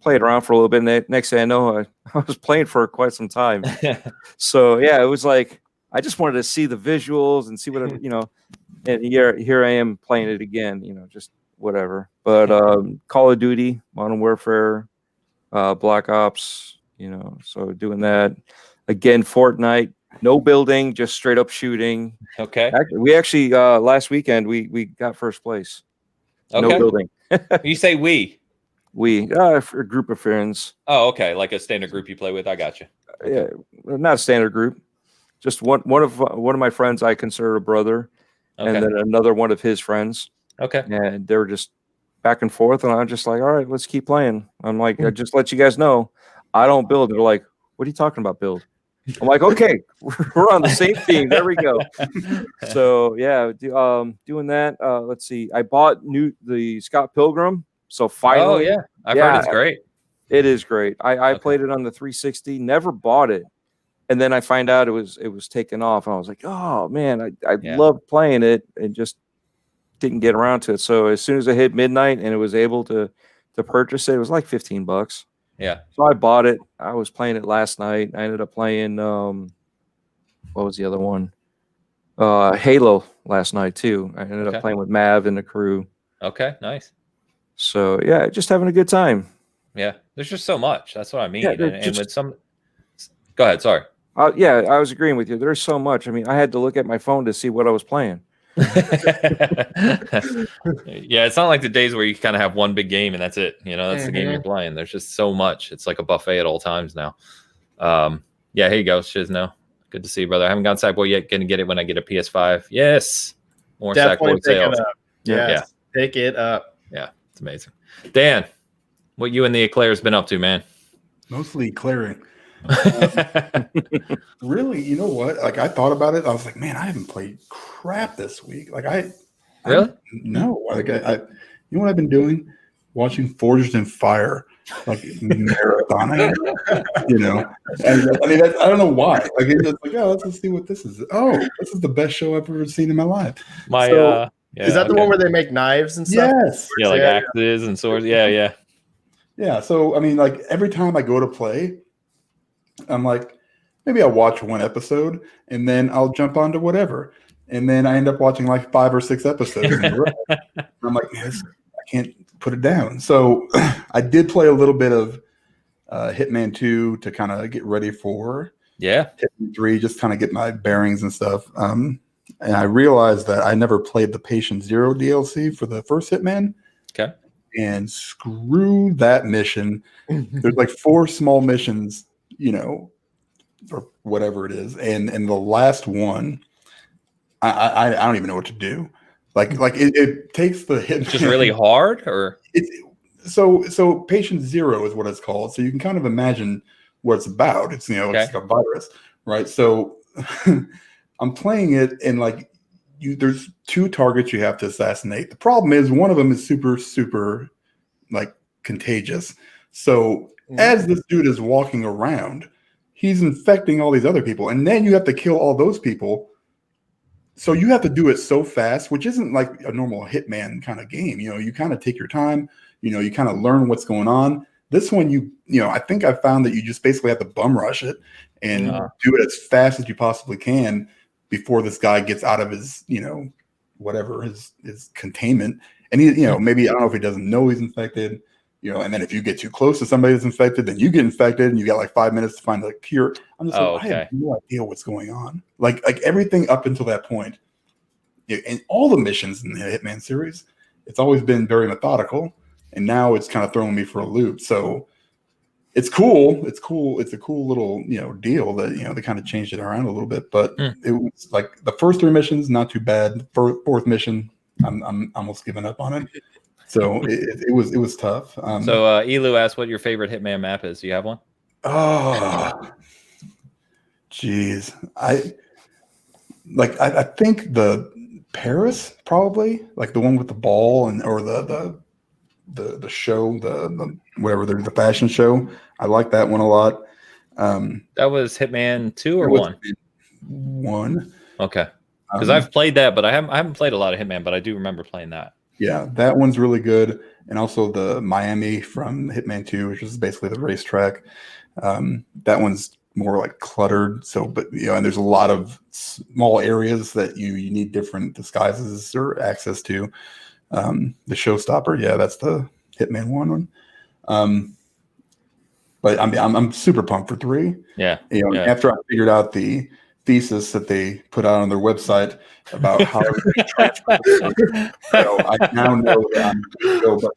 play it around for a little bit. And next thing I know, I was playing for quite some time. So, yeah, it was I just wanted to see the visuals and see what, and here I am playing it again, just whatever. But Call of Duty, Modern Warfare, Black Ops, so doing that. Again, Fortnite, no building, just straight up shooting. Okay. We actually, last weekend, we got first place. Okay. No building. You say we? We, for a group of friends. Oh, okay. Like a standard group you play with. I got you. Okay. Yeah, not a standard group. Just one of my friends I consider a brother, and then another one of his friends. Okay. And they were just back and forth, and I'm just like, all right, let's keep playing. I'm like, I just let you guys know, I don't build. They're like, what are you talking about, build? I'm like, okay, we're on the same team. There we go. So yeah, doing that. Let's see. I bought the Scott Pilgrim. So finally, I've heard it's great. It is great. I played it on the 360. Never bought it, and then I find out it was taken off. And I was like, oh man, I loved playing it and just didn't get around to it. So as soon as I hit midnight and it was able to purchase it, it was like $15. Yeah. So I bought it. I was playing it last night. I ended up playing what was the other one? Halo last night too. I ended up playing with Mav and the crew. Okay, nice. So yeah, just having a good time. Yeah, there's just so much. That's what I mean. Yeah, and with some, go ahead. Sorry. Yeah, I was agreeing with you. There's so much. I mean, I had to look at my phone to see what I was playing. Yeah, it's not like the days where you kind of have one big game and that's it. You know, that's the game you're playing. There's just so much. It's like a buffet at all times now. Yeah, here you go, Shizno. Good to see you, brother. I haven't gotten Sackboy yet. Gonna get it when I get a PS5. Yes, more Sackboy sales. Yeah, pick it up. Yeah, it's amazing. Dan, what you and the Eclairs been up to, man? Mostly clearing. Really, you know what? Like I thought about it. I was like, man, I haven't played crap this week. Like really? No. Like you know what I've been doing? Watching Forged in Fire, like marathoning. You know, and I mean, I don't know why. Like it's just like, oh, let's just see what this is. Oh, this is the best show I've ever seen in my life. Is that the one where they make knives and stuff? Yes. Yeah, like axes and swords. Yeah. Yeah. So I mean, like every time I go to play, I'm like, maybe I'll watch one episode and then I'll jump onto whatever. And then I end up watching like 5 or 6 episodes. In a row. I'm like, man, I can't put it down. So I did play a little bit of Hitman 2 to kind of get ready for Hitman 3, just kind of get my bearings and stuff. And I realized that I never played the Patient Zero DLC for the first Hitman. Okay. And screw that mission. There's like 4 small missions, you know, or whatever it is, and the last one, I don't even know what to do. Like it takes the hit. It's just really hard, or so Patient Zero is what it's called. So you can kind of imagine what it's about. It's it's like a virus, right? So I'm playing it, and like there's 2 targets you have to assassinate. The problem is one of them is super like contagious. So as this dude is walking around, he's infecting all these other people, and then you have to kill all those people. So you have to do it so fast, which isn't like a normal Hitman kind of game. You know, you kind of take your time. You know, you kind of learn what's going on. This one, I think I found that you just basically have to bum rush it and do it as fast as you possibly can before this guy gets out of his, whatever his containment. And he, maybe I don't know if he doesn't know he's infected. And then if you get too close to somebody that's infected, then you get infected and you got like 5 minutes to find a cure. I'm just I have no idea what's going on. Like everything up until that point, and all the missions in the Hitman series, it's always been very methodical. And now it's kind of throwing me for a loop. So it's cool. It's cool. It's a cool little, deal that, they kind of changed it around a little bit. But it was like the first 3 missions, not too bad. Fourth mission, I'm almost giving up on it. So it was tough. So Elu asked what your favorite Hitman map is. Do you have one? Oh, geez. I think the Paris probably, like the one with the ball or the show, the whatever, the fashion show. I like that one a lot. That was Hitman 2 or 1? 1. Okay. Because I've played that, but I haven't played a lot of Hitman, but I do remember playing that. Yeah, that one's really good. And also the Miami from Hitman 2, which is basically the racetrack. That one's more like cluttered. So, but and there's a lot of small areas that you need different disguises or access to. The Showstopper, that's the Hitman 1. But I mean, I'm super pumped for 3. Yeah. After I figured out the thesis that they put out on their website about how they transfer. I now know that I'm good to go. But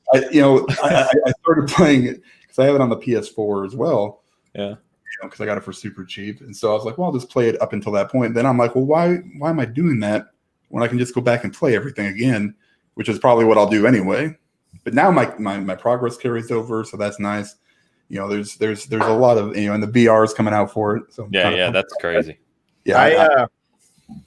I started playing it because I have it on the PS4 as well. Yeah. Because I got it for super cheap, and so I was like, well, I'll just play it up until that point. Then I'm like, well, why am I doing that when I can just go back and play everything again, which is probably what I'll do anyway. But now my progress carries over, so that's nice. There's a lot of and the VR is coming out for it. So that's crazy. Yeah,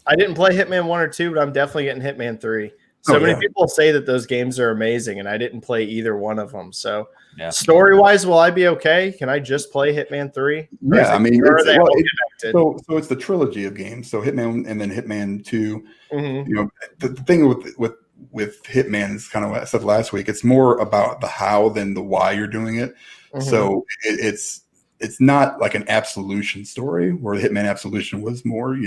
I didn't play Hitman 1 or 2, but I'm definitely getting Hitman 3. So many people say that those games are amazing, and I didn't play either one of them. So story-wise, will I be okay? Can I just play Hitman 3? Yeah, I mean, so it's the trilogy of games. So Hitman and then Hitman 2. Mm-hmm. The thing with Hitman is kind of what I said last week. It's more about the how than the why you're doing it. So it's not like an Absolution story where the Hitman Absolution was more,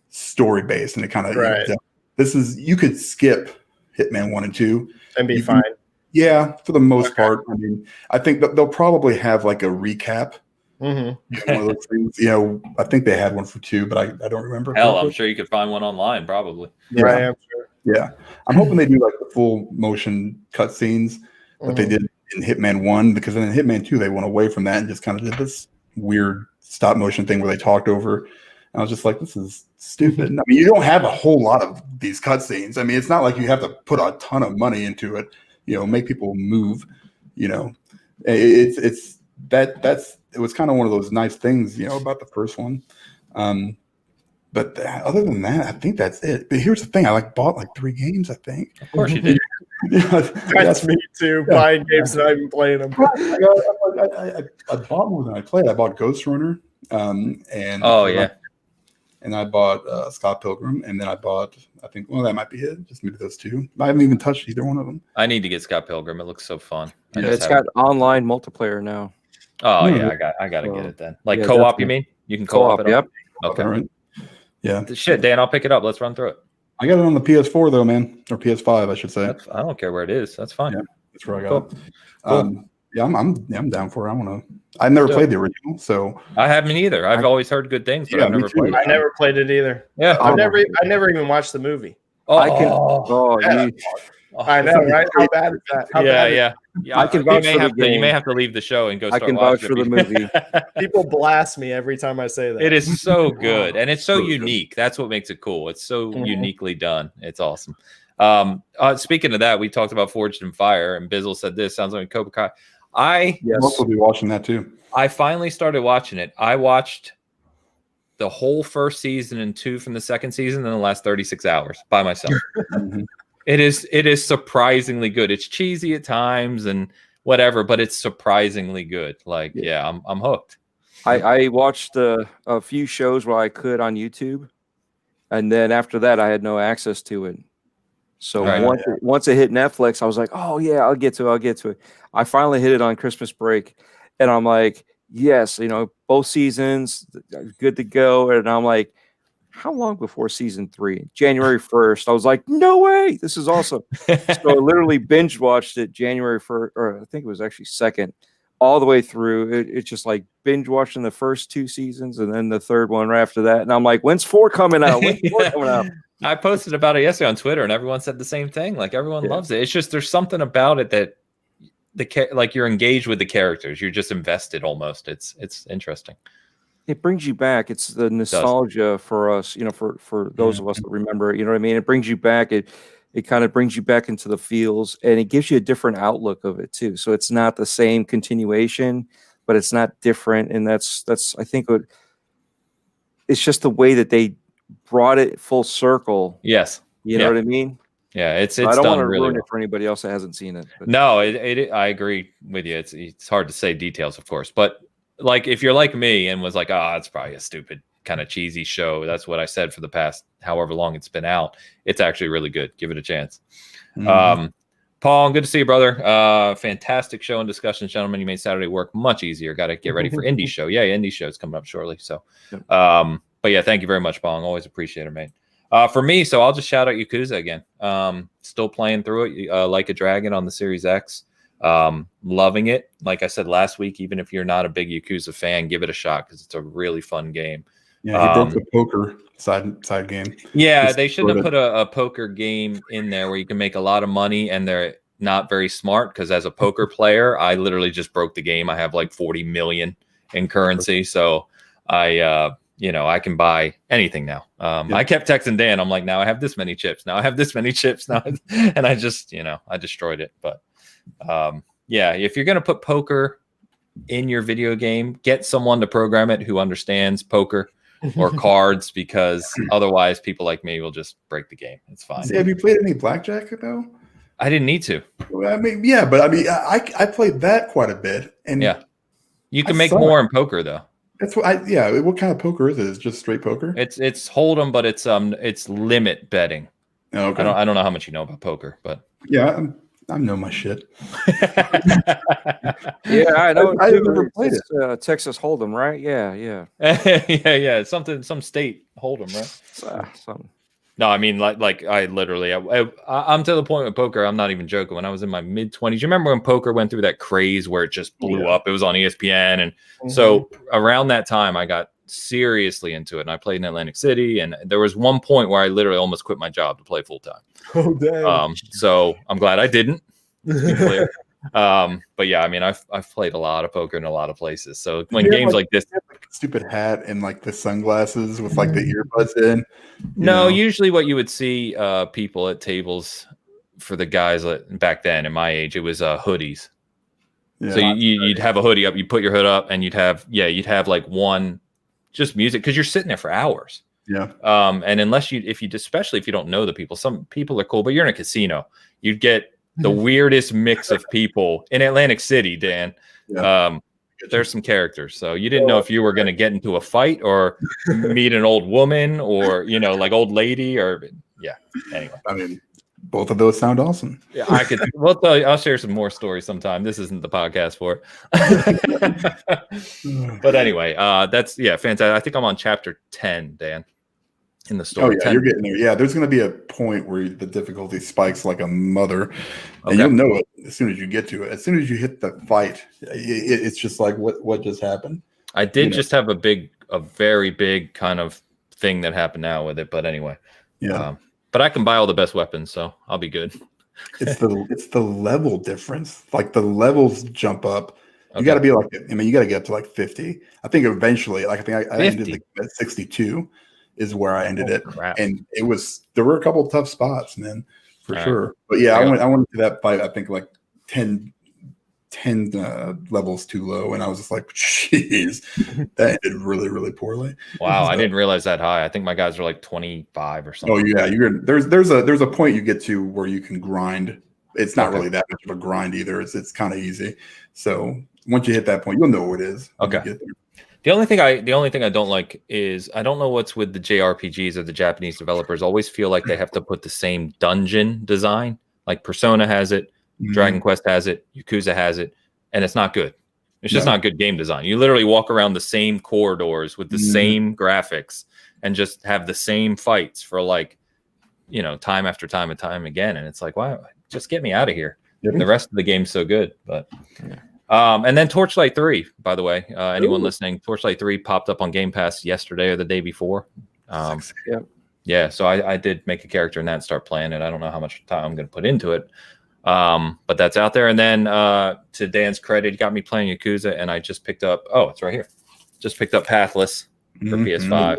story based, and it kind of this is, you could skip Hitman 1 and 2 and be fine. Yeah, for the most part. I mean, I think that they'll probably have like a recap. One of those things. I think they had one for 2, but I don't remember. Hell, I'm sure you could find one online, probably. Yeah, I am sure. Yeah, I'm hoping they do like the full motion cutscenes that they did in Hitman 1, because then in Hitman 2 they went away from that and just kind of did this weird stop motion thing where they talked over. And I was just like, this is stupid. I mean, you don't have a whole lot of these cutscenes. I mean, it's not like you have to put a ton of money into it. Make people move. It was kind of one of those nice things, about the first one. But other than that, I think that's it. But here's the thing: I bought like 3 games. I think. Of course you did. That's me too. Buying games and I've been playing them. I bought more than I played. I bought Ghost Runner, and and I bought Scott Pilgrim, and then I bought, I think, that might be it. Just maybe those 2. I haven't even touched either one of them. I need to get Scott Pilgrim. It looks so fun. It's got online multiplayer now. Oh yeah, I gotta get it then. Like co-op, you mean? You can co-op it. Yep. Okay. Right. Yeah. Shit, Dan, I'll pick it up. Let's run through it. I got it on the PS4 though, man, or PS5, I should say. I don't care where it is. That's fine. Yeah, that's where I got it. Cool. I'm down for it. I've never played the original, so I haven't either. I've always heard good things, but I've never played it. I never played it either. Yeah, I never even watched the movie. I know, right? How bad is that? Yeah. I can vouch for the game. You may have to leave the show and go. I can vouch for the movie. People blast me every time I say that. It is so good, and it's so unique. That's what makes it cool. It's so uniquely done. It's awesome. Speaking of that, we talked about Forged in Fire, and Bizzle said this sounds like Cobra Kai. I'll also be watching that too. I finally started watching it. I watched the whole first season and 2 from the second season in the last 36 hours by myself. It is surprisingly good. It's cheesy at times and whatever, but it's surprisingly good. Like, I'm hooked. I watched a few shows while I could on YouTube, and then after that, I had no access to it. So once it hit Netflix, I was like, oh yeah, I'll get to it. I finally hit it on Christmas break, and I'm like, yes, both seasons, good to go. And I'm like, how long before season 3? January 1st. I was like, no way, this is awesome. So I literally binge watched it January 1st, or I think it was actually 2nd, all the way through. It's just like binge watching the first 2 seasons and then the 3rd one right after that. And I'm like, when's 4 coming out? I posted about it yesterday on Twitter, and everyone said the same thing. Like, everyone loves it. It's just there's something about it that like you're engaged with the characters. You're just invested almost. It's interesting. It brings you back. It's the nostalgia for us, for those of us that remember. You know what I mean? It brings you back. It kind of brings you back into the feels, and it gives you a different outlook of it too. So it's not the same continuation, but it's not different. And that's I think it's just the way that they brought it full circle. Yes. You know what I mean? Yeah, it's I don't done want to really ruin well. it for anybody else that hasn't seen it. But. No, I agree with you. It's hard to say details, of course, but like if you're like me and was like, it's probably a stupid kind of cheesy show. That's what I said for the past however long it's been out. It's actually really good. Give it a chance. Paul, good to see you, brother. Fantastic show and discussions, gentlemen. You made Saturday work much easier. Got to get ready for indie show. Yeah, indie show's coming up shortly. So, but yeah, thank you very much, Paul. Always appreciate it, mate. For me, so I'll just shout out Yakuza again. Still playing through it, like a dragon on the Series X. Loving it. Like I said last week, even if you're not a big Yakuza fan, give it a shot because it's a really fun game. Yeah, he broke the poker side game. Yeah, they should have put a poker game in there where you can make a lot of money, and they're not very smart because as a poker player, I literally just broke the game. I have like 40 million in currency, so I can buy anything now. I kept texting Dan. I'm like, now I have this many chips. Now I have this many chips. Now, and I just, I destroyed it. But if you're gonna put poker in your video game, get someone to program it who understands poker or cards, because otherwise people like me will just break the game. It's fine. Have you played any blackjack though? I didn't need to. I mean, yeah, but I played that quite a bit, and you can make more in poker though. That's what what kind of poker is it? Is it just straight poker? It's Hold'em, but it's limit betting. Okay. I don't know how much you know about poker, but yeah, I know my shit. Yeah, I know. I never played it. Texas Hold'em, right? Yeah. yeah. Some state Hold'em, right? Something. No, I mean, like I literally, I'm to the point with poker. I'm not even joking. When I was in my mid-20s, you remember when poker went through that craze where it just blew up? It was on ESPN, and so around that time, I got seriously into it. And I played in Atlantic City, and there was one point where I literally almost quit my job to play full time. Oh dang! So I'm glad I didn't. To be clear. But yeah, I mean, I've played a lot of poker in a lot of places. So when games like this, stupid hat and like the sunglasses with like the earbuds in. No, usually what you would see people at tables for the guys back then, in my age, it was hoodies. Yeah. So you'd have a hoodie up, you put your hood up, and you'd have like one just music because you're sitting there for hours. Yeah. And especially if you don't know the people, some people are cool, but you're in a casino, you'd get the weirdest mix of people in Atlantic City, Dan. Yeah. There's some characters. So you didn't know if you were going to get into a fight or meet an old woman or, like old lady or anyway. I mean, both of those sound awesome. Yeah, I'll share some more stories sometime. This isn't the podcast for it. But anyway, that's fantastic. I think I'm on chapter 10, Dan. In the story. Oh yeah, 10. You're getting there. Yeah, there's going to be a point where the difficulty spikes like a mother, and you'll know it as soon as you get to it. As soon as you hit the fight, it's just like what just happened. I did just have a very big kind of thing that happened now with it, but anyway. Yeah. But I can buy all the best weapons, so I'll be good. It's the level difference. Like the levels jump up. You got to be like, you got to get up to like 50. I think eventually, I ended at 62. Is where I ended it, crap. And there were a couple of tough spots, man, for sure. But yeah, I went to that fight. I think like 10 levels too low, and I was just like, "Jeez, that ended really, really poorly." Wow, I didn't realize that high. I think my guys are like 25 or something. Oh yeah, there's a point you get to where you can grind. It's not really that much of a grind either. It's kind of easy. So once you hit that point, you'll know what it is. Okay. The only thing I don't like is I don't know what's with the JRPGs or the Japanese developers always feel like they have to put the same dungeon design. Like Persona has it, Dragon Quest has it, Yakuza has it, and it's not good. It's just not good game design. You literally walk around the same corridors with the same graphics and just have the same fights for time after time and time again. And it's like, wow, just get me out of here. Yep. The rest of the game's so good, but and then Torchlight 3, by the way, anyone listening, Torchlight 3 popped up on Game Pass yesterday or the day before. Yeah, so I did make a character in that and start playing it. I don't know how much time I'm going to put into it, but that's out there. And then to Dan's credit, he got me playing Yakuza, and I just picked up, it's right here. Just picked up Pathless for PS5. I've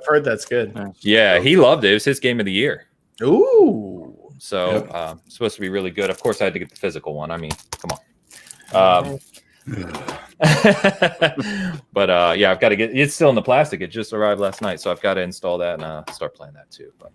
heard that's good. Yeah, he loved it. It was his game of the year. Ooh. So it's supposed to be really good. Of course, I had to get the physical one. I mean, come on. But I've got to it's still in the plastic. It just arrived last night, so I've got to install that and start playing that too. But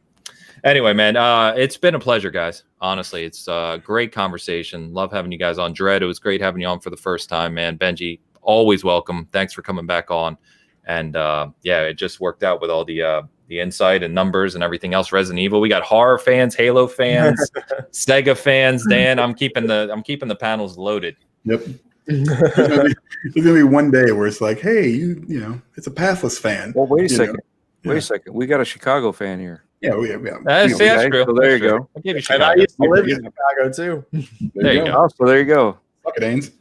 anyway, man, it's been a pleasure, guys. Honestly, it's a great conversation. Love having you guys on. Dread, it was great having you on for the first time, man. Benji, always welcome. Thanks for coming back on. And it just worked out with all the insight and numbers and everything else. Resident Evil. We got horror fans, Halo fans, Sega fans. Dan, I'm keeping the panels loaded. Yep. There's gonna be one day where it's like, hey, you know, it's a Pathless fan. Well, wait a second. Wait a second. We got a Chicago fan here. Yeah. That's true. So there you go. I'll give you Chicago. And I used to live in Chicago too. There you go. Oh, so there you go. Fuck it, Ains.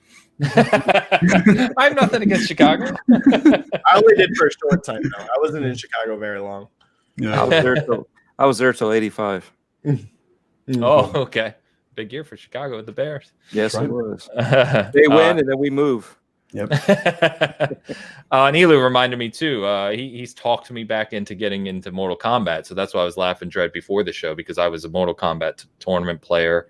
I have nothing against Chicago. I only did for a short time though. I wasn't in Chicago very long. Yeah. I was there till 85. Oh, okay. Big year for Chicago with the Bears. Yes, it was. They win and then we move. Yep. And Elu reminded me too. He's talked me back into getting into Mortal Kombat, so that's why I was laughing, Dread, before the show, because I was a Mortal Kombat tournament player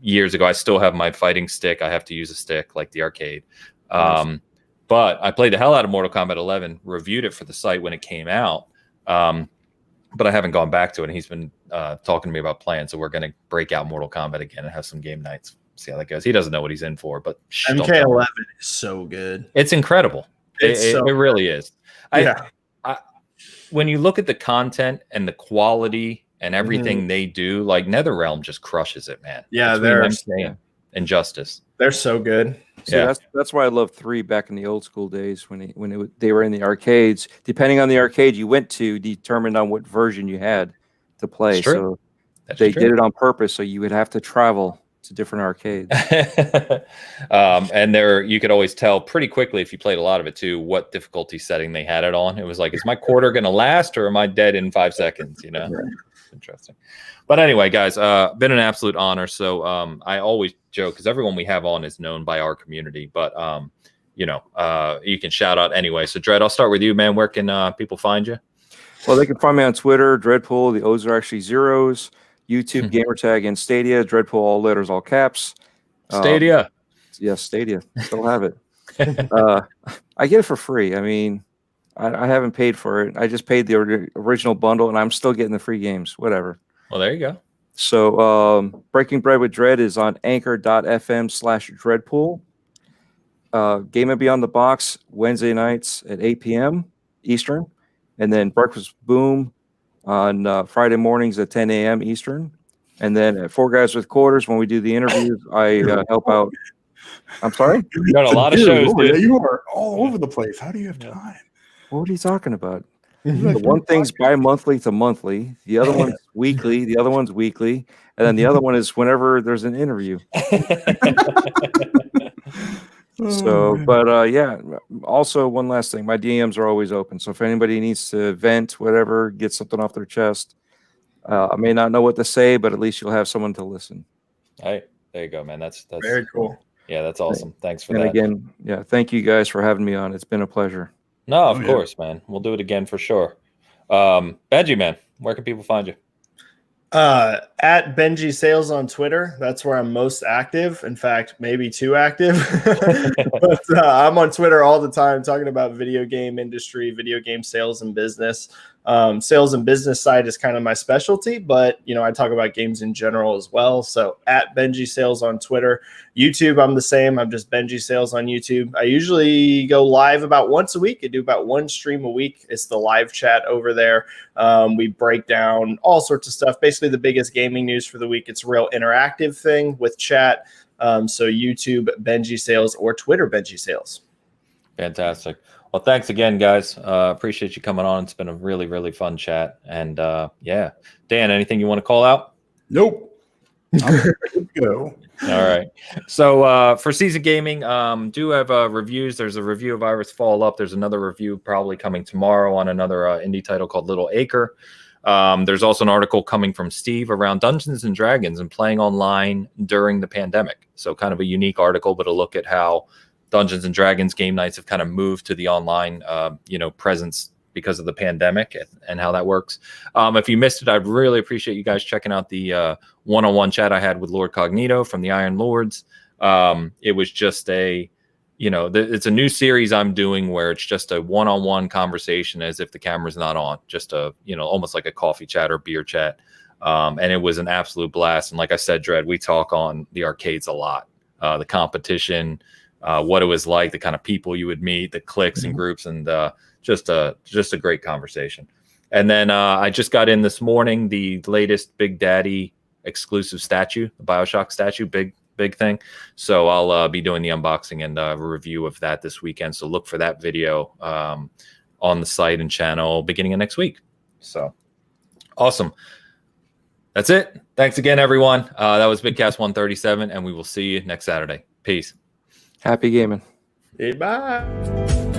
years ago. I still have my fighting stick. I have to use a stick like the arcade. Nice. But I played the hell out of Mortal Kombat 11. Reviewed it for the site when it came out. But I haven't gone back to it. And he's been talking to me about playing, so we're going to break out Mortal Kombat again and have some game nights. See how that goes. He doesn't know what he's in for, but MK11 is so good. It's incredible. It really is. Yeah. When you look at the content and the quality and everything they do, like NetherRealm just crushes it, man. Yeah, they're Injustice. They're so good. So that's why I love 3 back in the old school days when they were in the arcades. Depending on the arcade you went to, determined on what version you had to play. So they did it on purpose, so you would have to travel to different arcades. And you could always tell pretty quickly if you played a lot of it too what difficulty setting they had it on. It was like, is my quarter going to last or am I dead in 5 seconds? You know, interesting. But anyway, guys, been an absolute honor. So I always joke because everyone we have on is known by our community, but you can shout out anyway. So Dread, I'll start with you, man. Where can people find you? Well, they can find me on Twitter, Dreadpool. The O's are actually zeros. YouTube, Gamertag, and Stadia. Dreadpool, all letters, all caps. Stadia. Yes, Stadia. Still have it. I get it for free. I mean, I haven't paid for it. I just paid the original bundle, and I'm still getting the free games. Whatever. Well, there you go. So Breaking Bread with Dread is on anchor.fm/Dreadpool. Game Beyond the Box, Wednesday nights at 8 p.m. Eastern. And then Breakfast Boom on Friday mornings at 10 a.m. Eastern. And then at Four Guys with Quarters, when we do the interviews, I help out. I'm sorry? You got a lot of shows, dude. You are all over the place. How do you have time? What are you talking about? The one thing's bi-monthly to monthly. The other one's weekly. The other one's weekly. And then the other one is whenever there's an interview. So, but yeah, also one last thing, my DMs are always open. So if anybody needs to vent, whatever, get something off their chest, I may not know what to say, but at least you'll have someone to listen. Hey, there you go, man. That's very cool. Yeah, that's awesome. Thanks for that. And again, yeah, thank you guys for having me on. It's been a pleasure. No, of course, man. We'll do it again for sure. Benji, man, where can people find you? At Benji-Sales on Twitter. That's where I'm most active. In fact, maybe too active. But I'm on Twitter all the time talking about video game industry, video game sales and business. Sales and business side is kind of my specialty, but I talk about games in general as well. So at Benji-Sales on Twitter. YouTube, I'm the same. I'm just Benji-Sales on YouTube. I usually go live about once a week. I do about 1 stream a week. It's the live chat over there. We break down all sorts of stuff. Basically the biggest gaming news for the week. It's a real interactive thing with chat. So YouTube Benji-Sales or Twitter Benji-Sales. Fantastic. Well, thanks again, guys. Appreciate you coming on. It's been a really, really fun chat. And yeah, Dan, anything you want to call out? Nope. I'm ready to go. All right. So for Season Gaming, do have reviews. There's a review of Iris Fall up. There's another review probably coming tomorrow on another indie title called Little Acre. There's also an article coming from Steve around Dungeons and Dragons and playing online during the pandemic. So kind of a unique article, but a look at how Dungeons and Dragons game nights have kind of moved to the online, presence because of the pandemic and how that works. If you missed it, I'd really appreciate you guys checking out the one-on-one chat I had with Lord Cognito from the Iron Lords. It was just it's a new series I'm doing where it's just a one-on-one conversation as if the camera's not on, just almost like a coffee chat or beer chat. And it was an absolute blast. And like I said, Dread, we talk on the arcades a lot, the competition, what it was like, the kind of people you would meet, the cliques and groups, and just a great conversation. And then I just got in this morning the latest Big Daddy exclusive statue, the BioShock statue, big thing. So I'll be doing the unboxing and review of that this weekend. So look for that video on the site and channel beginning of next week. So awesome. That's it. Thanks again, everyone. That was Bitcast 137, and we will see you next Saturday. Peace. Happy gaming. Hey, bye.